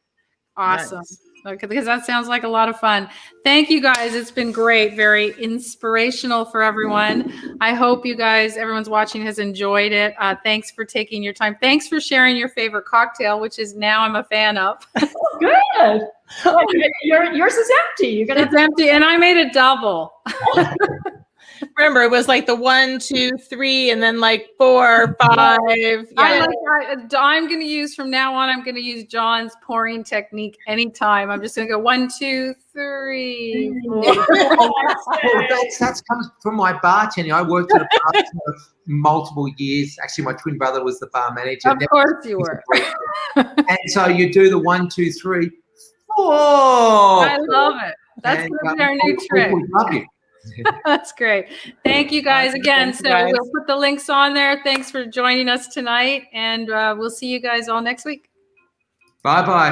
Awesome. Nice. Okay, because that sounds like a lot of fun. Thank you guys. It's been great. Very inspirational for everyone. I hope you guys, everyone's watching, has enjoyed it. Thanks for taking your time. Thanks for sharing your favorite cocktail, which is now I'm a fan of. Good. Well, yours is empty. You're gonna. It's empty, and I made a double. Remember, it was like the 1, 2, 3, and then like 4, 5. Yeah. I'm going to use from now on. I'm going to use John's pouring technique anytime. I'm just going to go 1, 2, 3. 4. That comes from my bartending. I worked at a bar for multiple years. Actually, my twin brother was the bar manager. Of course you were. And so you do the 1, 2, 3, 4. I love it. That's going to be our new trick. Love you. That's great. Thank you guys again. Thanks, guys. We'll put the links on there. Thanks for joining us tonight, and we'll see you guys all next week. Bye-bye.